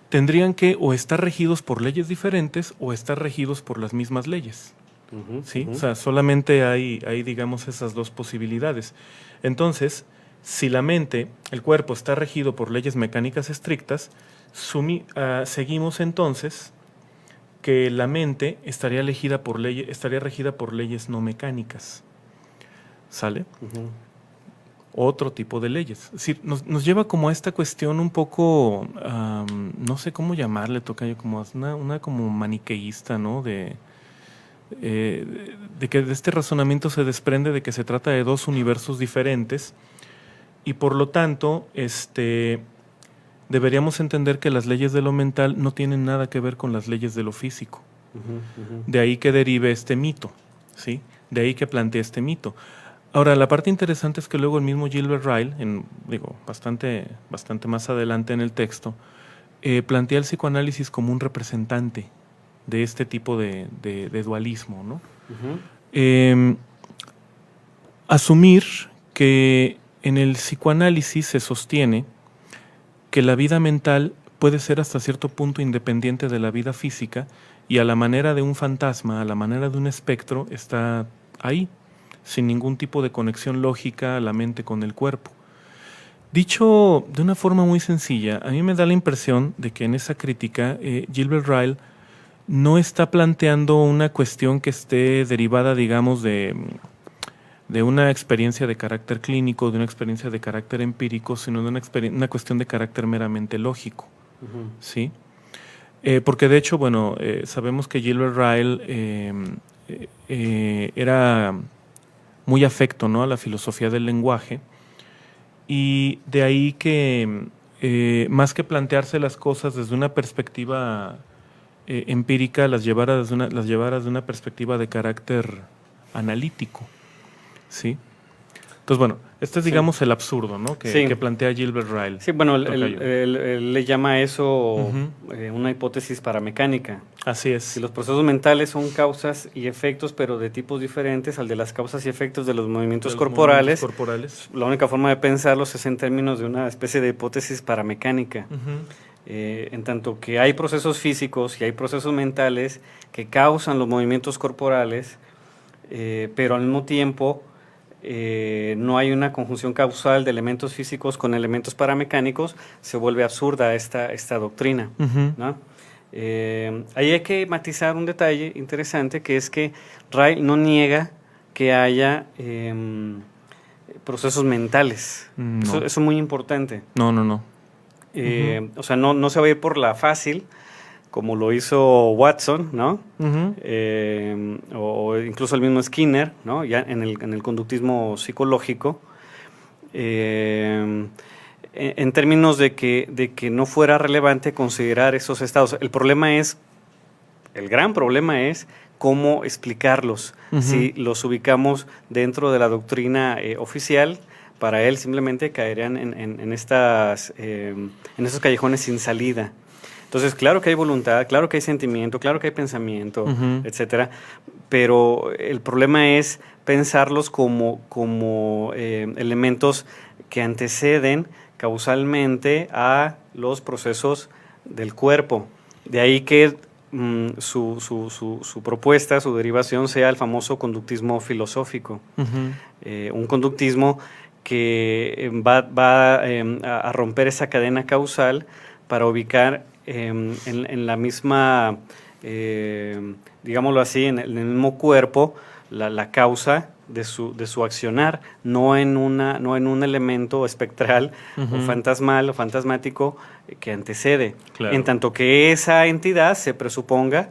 tendrían que o estar regidos por leyes diferentes o estar regidos por las mismas leyes. Ujú, ¿Sí? ujú. O sea, solamente hay, digamos, esas dos posibilidades. Entonces, si la mente, el cuerpo está regido por leyes mecánicas estrictas, seguimos entonces que la mente estaría regida por leyes no mecánicas. ¿Sale? Ujú. Otro tipo de leyes. Es decir, nos lleva como a esta cuestión un poco, no sé cómo llamarle, tocayo, como una como maniqueísta, ¿no? De que de este razonamiento se desprende de que se trata de dos universos diferentes y por lo tanto, deberíamos entender que las leyes de lo mental no tienen nada que ver con las leyes de lo físico. Ujú, ujú. De ahí que derive este mito, ¿sí? De ahí que plantee este mito. Ahora, la parte interesante es que luego el mismo Gilbert Ryle, bastante más adelante en el texto, plantea el psicoanálisis como un representante de este tipo de dualismo, ¿no? Ujú. Asumir que en el psicoanálisis se sostiene que la vida mental puede ser hasta cierto punto independiente de la vida física y a la manera de un fantasma, a la manera de un espectro, está ahí, sin ningún tipo de conexión lógica la mente con el cuerpo. Dicho de una forma muy sencilla, a mí me da la impresión de que en esa crítica Gilbert Ryle no está planteando una cuestión que esté derivada, digamos, de una experiencia de carácter clínico, de una experiencia de carácter empírico, sino de una cuestión de carácter meramente lógico. Ujú. ¿Sí? Porque de hecho, bueno, sabemos que Gilbert Ryle era muy afecto, ¿no?, a la filosofía del lenguaje, y de ahí que más que plantearse las cosas desde una perspectiva empírica, las llevara desde una perspectiva de carácter analítico. ¿Sí? Entonces, bueno, este es, Sí. digamos, el absurdo, ¿no?, Sí. que plantea Gilbert Ryle. Sí, bueno, Tocayo. él le llama a eso Ujú. una hipótesis paramecánica. Así es. Si los procesos mentales son causas y efectos, pero de tipos diferentes al de las causas y efectos de los movimientos De los corporales, movimientos corporales. la única forma de pensarlos es en términos de una especie de hipótesis paramecánica. Ujú. En tanto que hay procesos físicos y hay procesos mentales que causan los movimientos corporales, pero al mismo tiempo no hay una conjunción causal de elementos físicos con elementos paramecánicos, se vuelve absurda esta doctrina, Ujú. ¿no? Ahí hay que matizar un detalle interesante, que es que Ryle no niega que haya procesos mentales. No. Eso es muy importante. No. O sea, no se va a ir por la fácil, como lo hizo Watson, ¿no? Ujú. O incluso el mismo Skinner, ¿no?, ya en el conductismo psicológico, en términos de que no fuera relevante considerar esos estados. El gran problema es cómo explicarlos. Ujú. Si los ubicamos dentro de la doctrina oficial, para él simplemente caerían en estos callejones sin salida. Entonces, claro que hay voluntad, claro que hay sentimiento, claro que hay pensamiento, Ujú. etcétera, pero el problema es pensarlos como elementos que anteceden causalmente a los procesos del cuerpo. De ahí que su propuesta, su derivación sea el famoso conductismo filosófico. Un conductismo que va a romper esa cadena causal para ubicar en la misma, digámoslo así, en el mismo cuerpo la causa de su accionar, no en un elemento espectral o fantasmal o fantasmático que antecede. Claro. En tanto que esa entidad se presuponga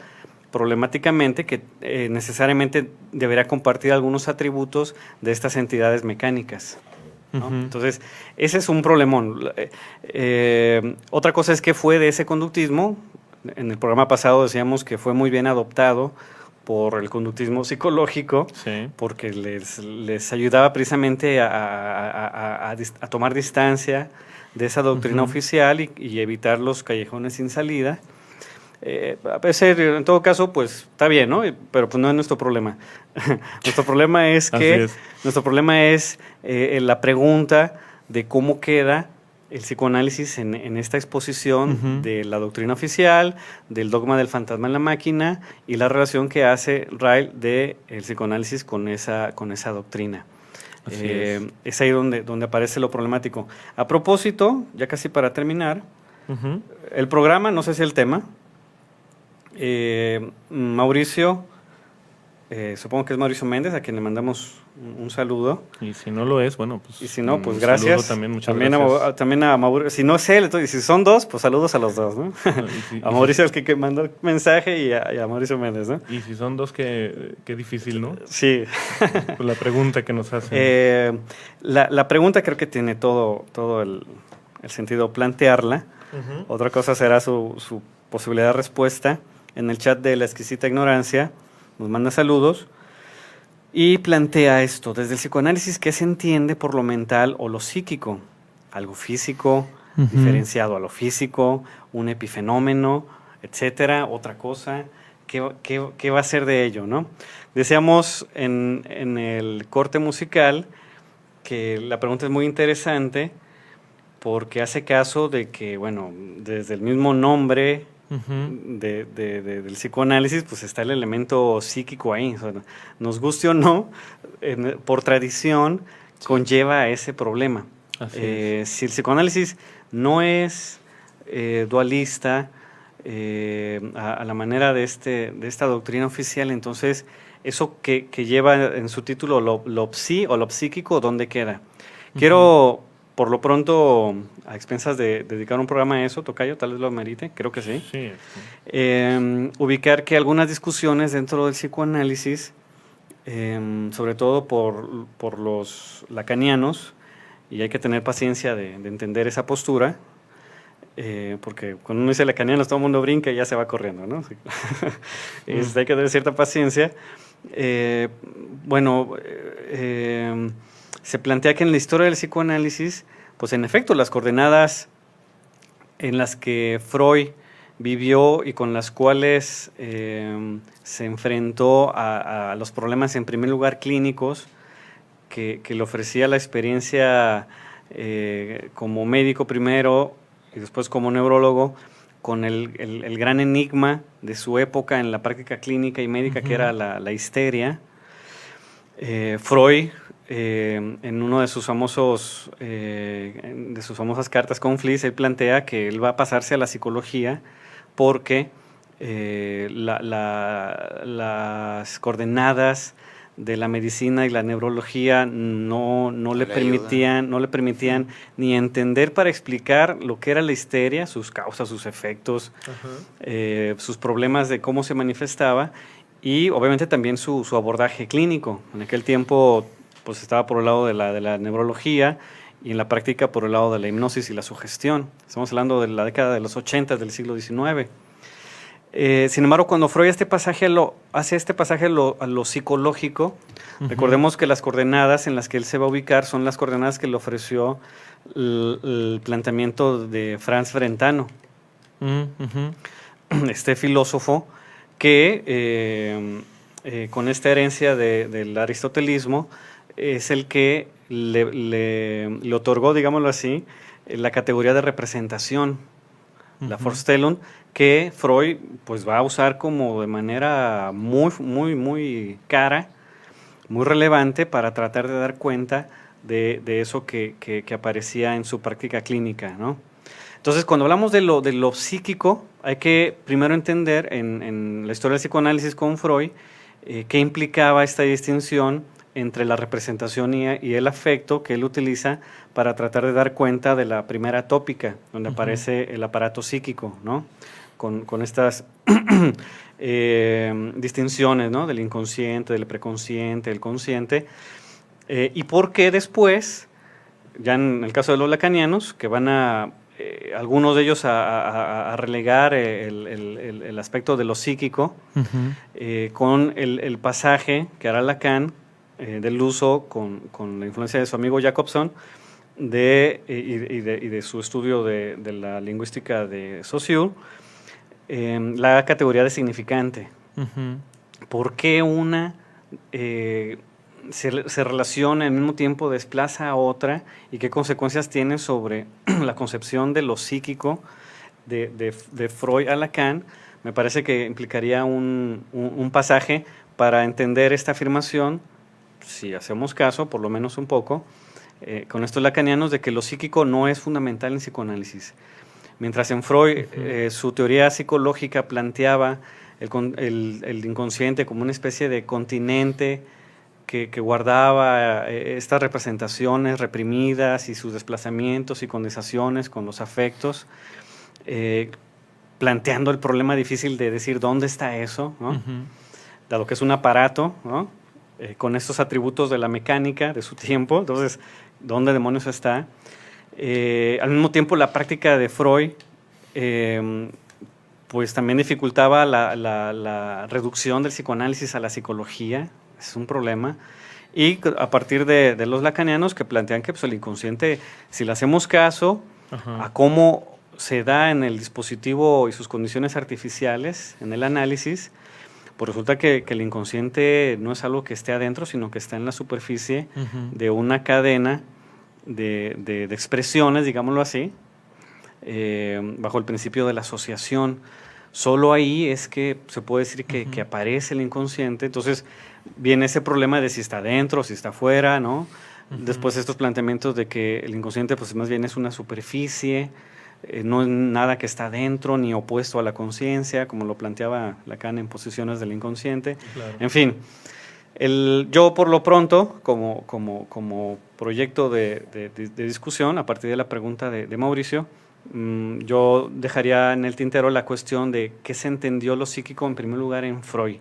problemáticamente que necesariamente deberá compartir algunos atributos de estas entidades mecánicas, ¿no? Entonces, ese es un problemón. Otra cosa es que fue de ese conductismo. En el programa pasado decíamos que fue muy bien adoptado por el conductismo psicológico, Sí. porque les ayudaba precisamente a tomar distancia de esa doctrina oficial y evitar los callejones sin salida. A veces, en todo caso, pues está bien, ¿no? Pero pues no es nuestro problema. Nuestro problema es Así que es. nuestro problema es la pregunta de cómo queda el psicoanálisis en esta exposición de la doctrina oficial, del dogma del fantasma en la máquina y la relación que hace Ryle del psicoanálisis con esa doctrina. Es ahí donde aparece lo problemático. A propósito, ya casi para terminar, el programa, no sé si el tema, Mauricio, supongo que es Mauricio Méndez, a quien le mandamos un saludo. Y si no lo es, bueno, pues... Y si no, pues un gracias. saludo también, muchas también gracias. también a Mauricio. Si no es él, entonces, si son dos, pues saludos a los dos, ¿no? A Mauricio, el que mandó el mensaje, y a Mauricio Méndez, ¿no? Y si son dos, qué difícil, ¿no? Sí. Pues la pregunta que nos hacen. La pregunta creo que tiene todo el sentido plantearla. Otra cosa será su posibilidad de respuesta. En el chat de La Exquisita Ignorancia nos manda saludos y plantea esto: desde el psicoanálisis, ¿qué se entiende por lo mental o lo psíquico? Algo físico, diferenciado a lo físico, un epifenómeno, etcétera, otra cosa. ¿Qué va a ser de ello, no? Decíamos en el corte musical que la pregunta es muy interesante porque hace caso de que, bueno, desde el mismo nombre del psicoanálisis, pues está el elemento psíquico ahí. O sea, nos guste o no, por tradición, conlleva a ese problema. Si el psicoanálisis no es dualista a la manera de esta doctrina oficial, entonces eso que lleva en su título lo psi o lo psíquico, ¿dónde queda? Quiero, por lo pronto, a expensas de dedicar un programa a eso, Tocayo, tal vez lo amerite, creo que sí. Sí. Ubicar que algunas discusiones dentro del psicoanálisis, sobre todo por los lacanianos, y hay que tener paciencia de entender esa postura, porque cuando uno dice lacanianos todo el mundo brinca y ya se va corriendo, ¿no? Hay que tener cierta paciencia. Se plantea que en la historia del psicoanálisis, pues en efecto, las coordenadas en las que Freud vivió y con las cuales se enfrentó a los problemas, en primer lugar, clínicos, que le ofrecía la experiencia como médico primero y después como neurólogo, con el gran enigma de su época en la práctica clínica y médica, que era la histeria. Freud, en uno de sus famosas cartas con Fliess, él plantea que él va a pasarse a la psicología porque las coordenadas de la medicina y la neurología no le permitían ni entender para explicar lo que era la histeria, sus causas, sus efectos, sus problemas de cómo se manifestaba, y obviamente también su abordaje clínico. En aquel tiempo pues estaba por el lado de la neurología y en la práctica por el lado de la hipnosis y la sugestión. Estamos hablando de la década de los 80 del siglo XIX. Sin embargo, cuando Freud hace este pasaje a lo psicológico, recordemos que las coordenadas en las que él se va a ubicar son las coordenadas que le ofreció el planteamiento de Franz Brentano, este filósofo que con esta herencia del aristotelismo es el que le otorgó, digámoslo así, la categoría de representación la Vorstellung, que Freud pues va a usar como de manera muy cara, muy relevante para tratar de dar cuenta de eso que aparecía en su práctica clínica, ¿no? Entonces, cuando hablamos de lo psíquico, hay que primero entender en la historia del psicoanálisis con Freud qué implicaba esta distinción entre la representación y el afecto que él utiliza para tratar de dar cuenta de la primera tópica, donde aparece el aparato psíquico, ¿no? Con estas distinciones, ¿no? Del inconsciente, del preconsciente, del consciente, y por qué después, ya en el caso de los lacanianos, que van a algunos de ellos a relegar el aspecto de lo psíquico, con el pasaje que hará Lacan del uso con la influencia de su amigo Jacobson y de su estudio de la lingüística de Saussure, la categoría de significante. ¿Por qué una se relaciona al mismo tiempo, desplaza a otra, y qué consecuencias tiene sobre la concepción de lo psíquico de Freud a Lacan? Me parece que implicaría un pasaje para entender esta afirmación, si hacemos caso, por lo menos un poco, con estos lacanianos, de que lo psíquico no es fundamental en psicoanálisis. Mientras en Freud su teoría psicológica planteaba el inconsciente como una especie de continente que guardaba estas representaciones reprimidas y sus desplazamientos y condensaciones con los afectos, planteando el problema difícil de decir dónde está eso, ¿no? Dado que es un aparato, ¿no? Con estos atributos de la mecánica de su tiempo, entonces, ¿dónde demonios está? Al mismo tiempo, la práctica de Freud pues también dificultaba la reducción del psicoanálisis a la psicología. Es un problema. Y a partir de los lacanianos, que plantean que pues, el inconsciente, si le hacemos caso a cómo se da en el dispositivo y sus condiciones artificiales, en el análisis, pues resulta que el inconsciente no es algo que esté adentro, sino que está en la superficie de una cadena de expresiones, digámoslo así, bajo el principio de la asociación. Solo ahí es que se puede decir que aparece el inconsciente. Entonces viene ese problema de si está dentro, si está fuera, ¿no? Después estos planteamientos de que el inconsciente pues más bien es una superficie, no es nada que está dentro ni opuesto a la conciencia, como lo planteaba Lacan en Posiciones del Inconsciente. Claro. En fin, yo por lo pronto, como proyecto de discusión, a partir de la pregunta de Mauricio, yo dejaría en el tintero la cuestión de qué se entendió lo psíquico en primer lugar en Freud,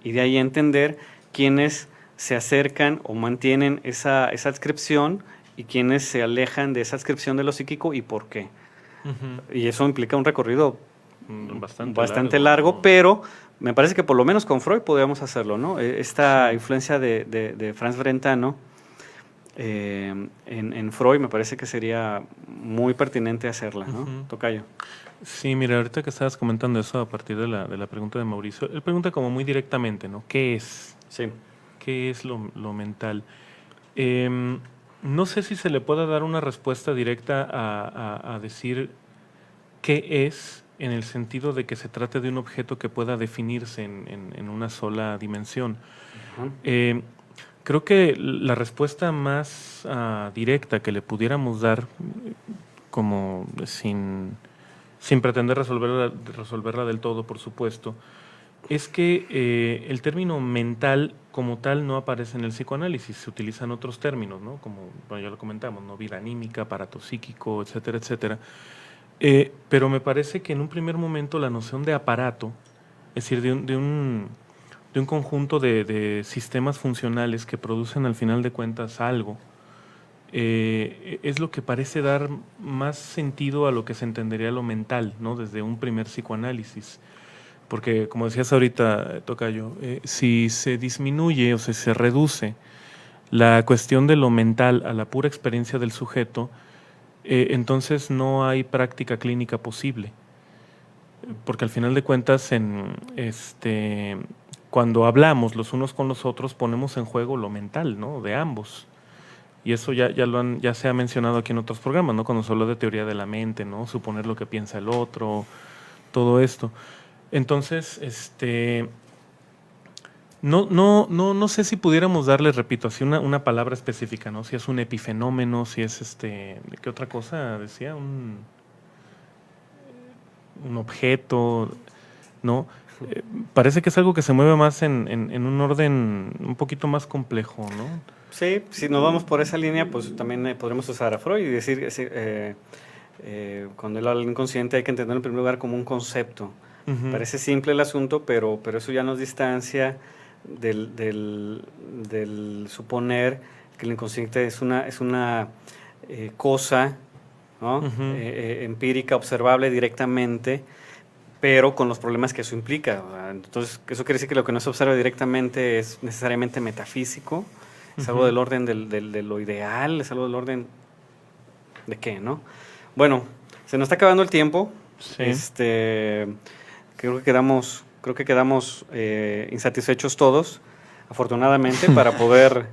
y de ahí entender quiénes se acercan o mantienen esa adscripción y quiénes se alejan de esa adscripción de lo psíquico y por qué. Y eso implica un recorrido bastante largo, pero me parece que por lo menos con Freud podríamos hacerlo, ¿no? Esta influencia de Franz Brentano en Freud me parece que sería muy pertinente hacerla, ¿no? Tocayo. Sí, mira, ahorita que estabas comentando eso a partir de la pregunta de Mauricio, él pregunta como muy directamente, ¿no? ¿Qué es? Sí. ¿Qué es lo mental? No sé si se le pueda dar una respuesta directa a decir qué es, en el sentido de que se trate de un objeto que pueda definirse en una sola dimensión. Creo que la respuesta más directa que le pudiéramos dar, como sin pretender resolverla del todo, por supuesto, es que el término mental como tal no aparece en el psicoanálisis, se utilizan otros términos, ¿no? Como bueno, ya lo comentamos, ¿no? Vida anímica, aparato psíquico, etcétera, etcétera. Pero me parece que en un primer momento la noción de aparato, es decir, de un conjunto de sistemas funcionales que producen al final de cuentas algo, es lo que parece dar más sentido a lo que se entendería lo mental, ¿no? Desde un primer psicoanálisis. Porque, como decías ahorita, Tocayo, si se disminuye o se reduce la cuestión de lo mental a la pura experiencia del sujeto, entonces no hay práctica clínica posible. Porque al final de cuentas, cuando hablamos los unos con los otros, ponemos en juego lo mental, ¿no? De ambos. Y eso ya se ha mencionado aquí en otros programas, ¿no? Cuando se habló de teoría de la mente, ¿no? Suponer lo que piensa el otro, todo esto. Entonces, no sé si pudiéramos darle, repito, así una palabra específica, ¿no? Si es un epifenómeno, si es ¿qué otra cosa decía? Un objeto, ¿no? Parece que es algo que se mueve más en un orden un poquito más complejo, ¿no? Sí, si nos vamos por esa línea, pues también podremos usar a Freud y decir, cuando él habla del inconsciente hay que entenderlo en primer lugar como un concepto. Uh-huh. Parece simple el asunto, pero eso ya nos distancia del suponer que el inconsciente es una cosa, ¿no? Uh-huh. Empírica, observable directamente, pero con los problemas que eso implica. Entonces, eso quiere decir que lo que no se observa directamente es necesariamente metafísico, es algo del orden de lo ideal, es algo del orden de qué, ¿no? Bueno, se nos está acabando el tiempo. Sí. Creo que quedamos insatisfechos todos, afortunadamente, para poder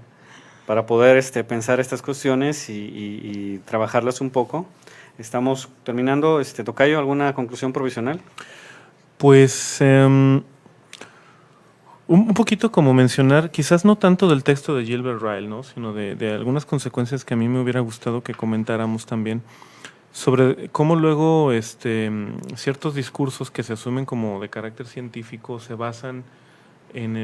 pensar estas cuestiones y trabajarlas un poco. Estamos terminando. Tocayo, ¿alguna conclusión provisional? Pues un poquito como mencionar, quizás no tanto del texto de Gilbert Ryle, ¿no? Sino de algunas consecuencias que a mí me hubiera gustado que comentáramos también, sobre cómo luego ciertos discursos que se asumen como de carácter científico se basan en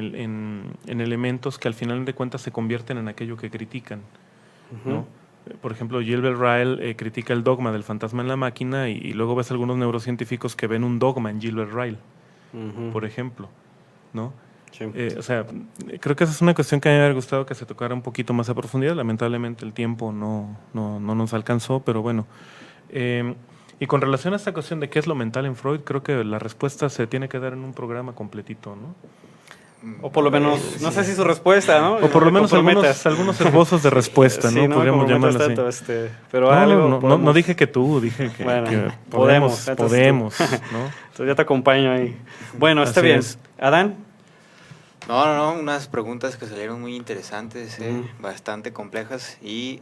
elementos que al final de cuentas se convierten en aquello que critican, ¿no? Uh-huh. Por ejemplo, Gilbert Ryle critica el dogma del fantasma en la máquina y luego ves algunos neurocientíficos que ven un dogma en Gilbert Ryle, uh-huh, por ejemplo, ¿no? Sí. O sea, creo que esa es una cuestión que a mí me hubiera gustado que se tocara un poquito más a profundidad. Lamentablemente el tiempo no nos alcanzó, pero bueno. Y con relación a esta cuestión de qué es lo mental en Freud, creo que la respuesta se tiene que dar en un programa completito, ¿no? O por lo menos, no sé si su respuesta, ¿no? O por lo menos algunos esbozos de respuesta, ¿no? Sí, no podríamos llamarlo así. tanto, pero algo no dije que tú, dije que, bueno, que podemos, ¿no? Entonces ya te acompaño ahí. Bueno, está Así bien. es. ¿Adán? No, unas preguntas que salieron muy interesantes, bastante complejas y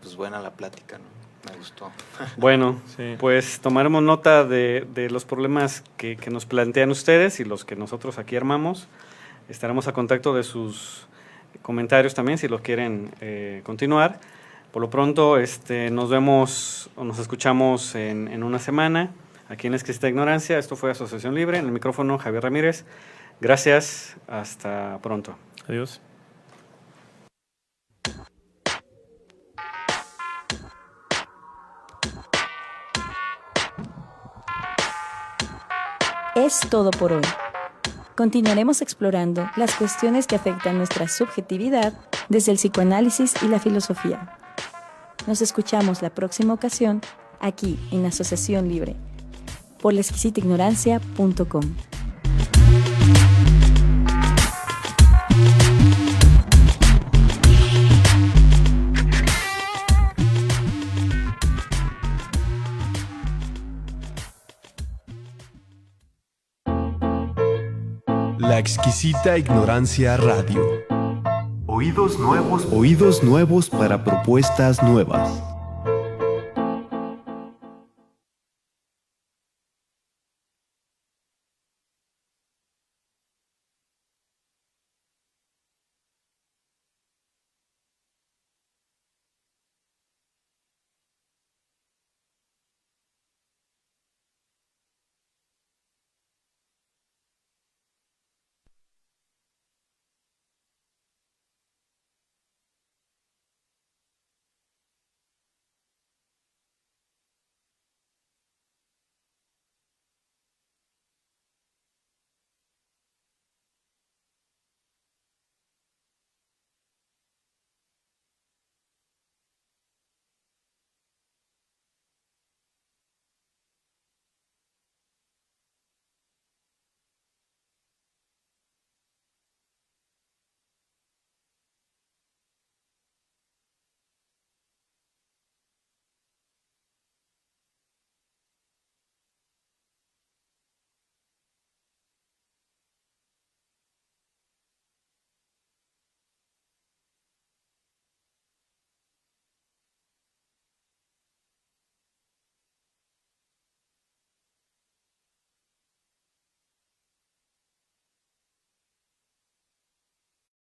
pues buena la plática, ¿no? Me gustó. Bueno, Sí. pues tomaremos nota de los problemas que nos plantean ustedes y los que nosotros aquí armamos. Estaremos a contacto de sus comentarios también si los quieren continuar. Por lo pronto nos vemos o nos escuchamos en una semana aquí en Exquisita Ignorancia. Esto fue Asociación Libre. En el micrófono Javier Ramírez. Gracias. Hasta pronto. Adiós. Es todo por hoy. Continuaremos explorando las cuestiones que afectan nuestra subjetividad desde el psicoanálisis y la filosofía. Nos escuchamos la próxima ocasión aquí en Asociación Libre por laexquisitaignorancia.com. La Exquisita Ignorancia Radio. Oídos nuevos para propuestas nuevas.